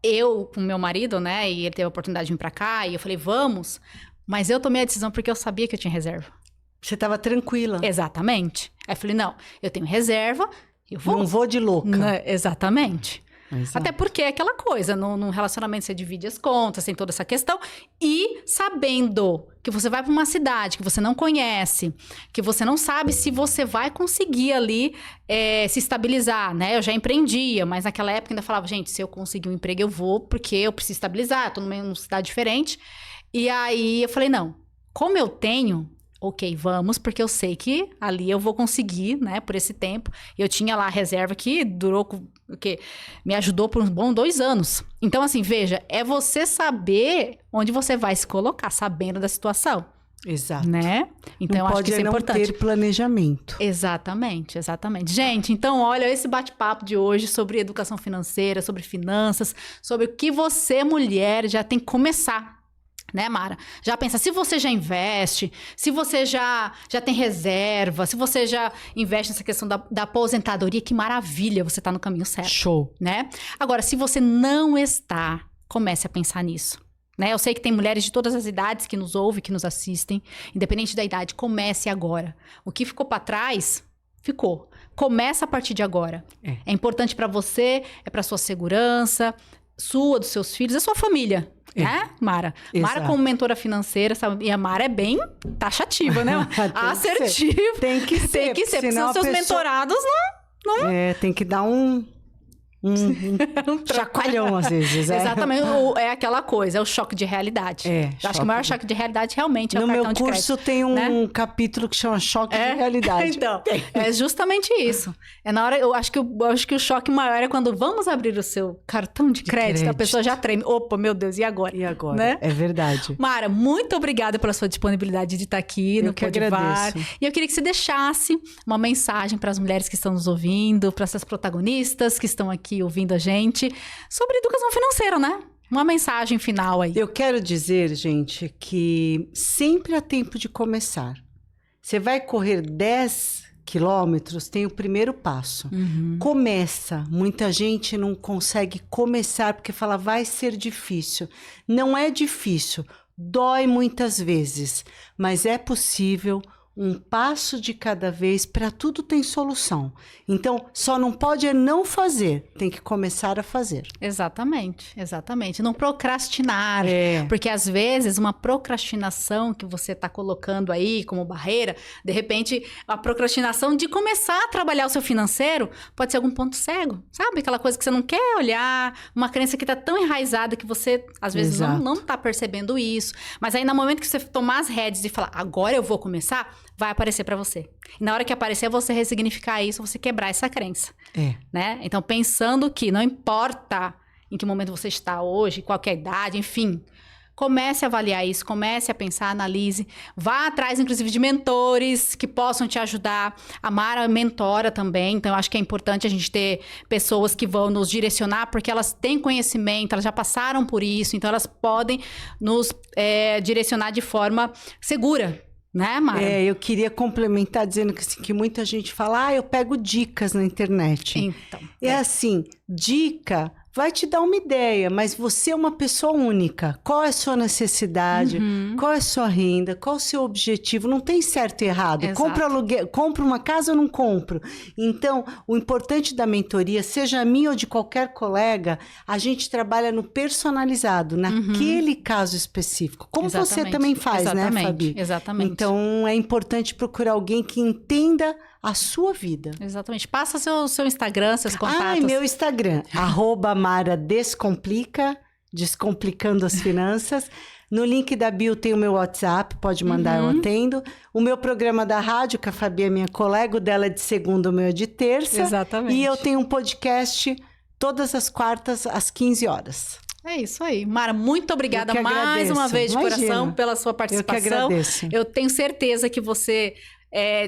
eu com meu marido, né, e ele teve a oportunidade de vir para cá, e eu falei, vamos, mas eu tomei a decisão porque eu sabia que eu tinha reserva. Você estava tranquila. Exatamente. Aí eu falei, não, eu tenho reserva, eu vou. Não vou de louca. Exatamente. Exato. Até porque é aquela coisa, no relacionamento você divide as contas, tem toda essa questão. E sabendo que você vai para uma cidade que você não conhece, que você não sabe se você vai conseguir ali se estabilizar, né? Eu já empreendia, mas naquela época ainda falava, gente, se eu conseguir um emprego eu vou, porque eu preciso estabilizar, eu tô numa cidade diferente. E aí eu falei, não, como eu tenho... Ok, vamos, porque eu sei que ali eu vou conseguir, né, por esse tempo. Eu tinha lá a reserva que durou, que me ajudou por uns bons 2 anos. Então, assim, veja, é você saber onde você vai se colocar, sabendo da situação. Exato. Né? Então, não eu acho que isso é importante. Não ter planejamento. Exatamente. Gente, então, olha esse bate-papo de hoje sobre educação financeira, sobre finanças, sobre o que você, mulher, já tem que começar Né, Mara? Já pensa, se você já investe, se você já tem reserva, se você já investe nessa questão da aposentadoria, que maravilha, você tá no caminho certo. Show. Né? Agora, se você não está, comece a pensar nisso. Né? Eu sei que tem mulheres de todas as idades que nos ouvem, que nos assistem. Independente da idade, comece agora. O que ficou para trás, ficou. Começa a partir de agora. É importante para você, é para sua segurança, sua, dos seus filhos, da sua família. Né, Mara? Exato. Mara como mentora financeira, sabe? E a Mara é bem taxativa, né? Assertiva. Tem que ser. Tem que ser, porque senão seus mentorados não... tem que dar um chacoalhão às vezes. Exatamente, é aquela coisa, é o choque de realidade. Acho que o maior choque de realidade realmente é o cartão de crédito. No meu curso tem um capítulo que chama choque de realidade. Então, é justamente isso. É na hora, eu acho que o choque maior é quando vamos abrir o seu cartão de crédito, a pessoa já treme. Opa, meu Deus, e agora? E agora? Né? É verdade. Mara, muito obrigada pela sua disponibilidade de estar aqui no Podivar. E eu queria que você deixasse uma mensagem para as mulheres que estão nos ouvindo, para essas protagonistas que estão aqui ouvindo a gente, sobre educação financeira, né? Uma mensagem final aí. Eu quero dizer, gente, que sempre há tempo de começar. Você vai correr 10 quilômetros, tem o primeiro passo. Começa. Muita gente não consegue começar porque fala, vai ser difícil. Não é difícil. Dói muitas vezes, mas é possível. Um passo de cada vez, para tudo tem solução. Então, só não pode não fazer, tem que começar a fazer. Exatamente. Não procrastinar. Porque às vezes uma procrastinação que você está colocando aí como barreira, de repente a procrastinação de começar a trabalhar o seu financeiro pode ser algum ponto cego. Sabe? Aquela coisa que você não quer olhar, uma crença que está tão enraizada que você às vezes não está percebendo isso. Mas aí no momento que você tomar as rédeas e falar, agora eu vou começar, vai aparecer para você. E na hora que aparecer, você ressignificar isso, você quebrar essa crença. Né? Então, pensando que não importa em que momento você está hoje, qualquer idade, enfim, comece a avaliar isso, comece a pensar, analise, vá atrás, inclusive, de mentores que possam te ajudar. A Mara mentora também, então eu acho que é importante a gente ter pessoas que vão nos direcionar, porque elas têm conhecimento, elas já passaram por isso, então elas podem nos direcionar de forma segura. Né, Mara? Eu queria complementar dizendo que muita gente fala, eu pego dicas na internet. Então. Assim, dica vai te dar uma ideia, mas você é uma pessoa única. Qual é a sua necessidade? Qual é a sua renda? Qual é o seu objetivo? Não tem certo e errado. Compro uma casa ou não compro? Então, o importante da mentoria, seja minha ou de qualquer colega, a gente trabalha no personalizado, naquele caso específico. Como você também faz, né, Fabi? Exatamente. Então, é importante procurar alguém que entenda a sua vida. Exatamente. Passa seu Instagram, seus contatos. Meu Instagram, @MaraDescomplica, Descomplicando as Finanças. No link da bio tem o meu WhatsApp, pode mandar, eu atendo. O meu programa da rádio, que a Fabi é minha colega, o dela é de segunda, o meu é de terça. Exatamente. E eu tenho um podcast todas as quartas, às 15 horas. É isso aí. Mara, muito obrigada mais uma vez de coração pela sua participação. Eu que agradeço. Eu tenho certeza que você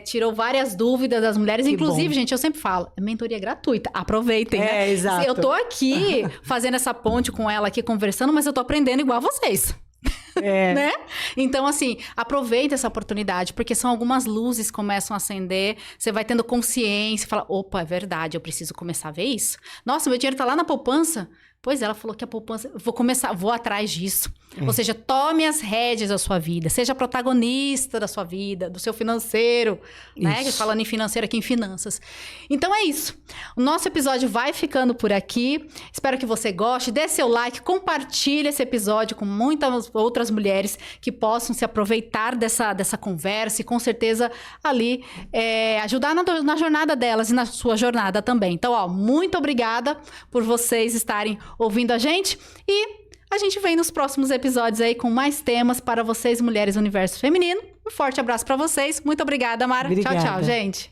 tirou várias dúvidas das mulheres. Que inclusive, bom. Gente, eu sempre falo, é mentoria gratuita. Aproveitem, né? Exato. Eu tô aqui fazendo essa ponte com ela aqui, conversando, mas eu tô aprendendo igual a vocês. Né? Então, assim, aproveita essa oportunidade, porque são algumas luzes que começam a acender, você vai tendo consciência, fala, opa, é verdade, eu preciso começar a ver isso. Nossa, meu dinheiro tá lá na poupança. Pois ela falou que a poupança, vou atrás disso. Ou seja, tome as rédeas da sua vida, seja protagonista da sua vida, do seu financeiro, né? Falando em financeiro aqui, em finanças. Então é isso. O nosso episódio vai ficando por aqui. Espero que você goste, dê seu like, compartilhe esse episódio com muitas outras mulheres que possam se aproveitar dessa conversa e com certeza ali ajudar na jornada delas e na sua jornada também. Então, muito obrigada por vocês estarem ouvindo a gente e a gente vem nos próximos episódios aí com mais temas para vocês, mulheres do universo feminino. Um forte abraço para vocês. Muito obrigada, Mara. Obrigada. Tchau, tchau, gente.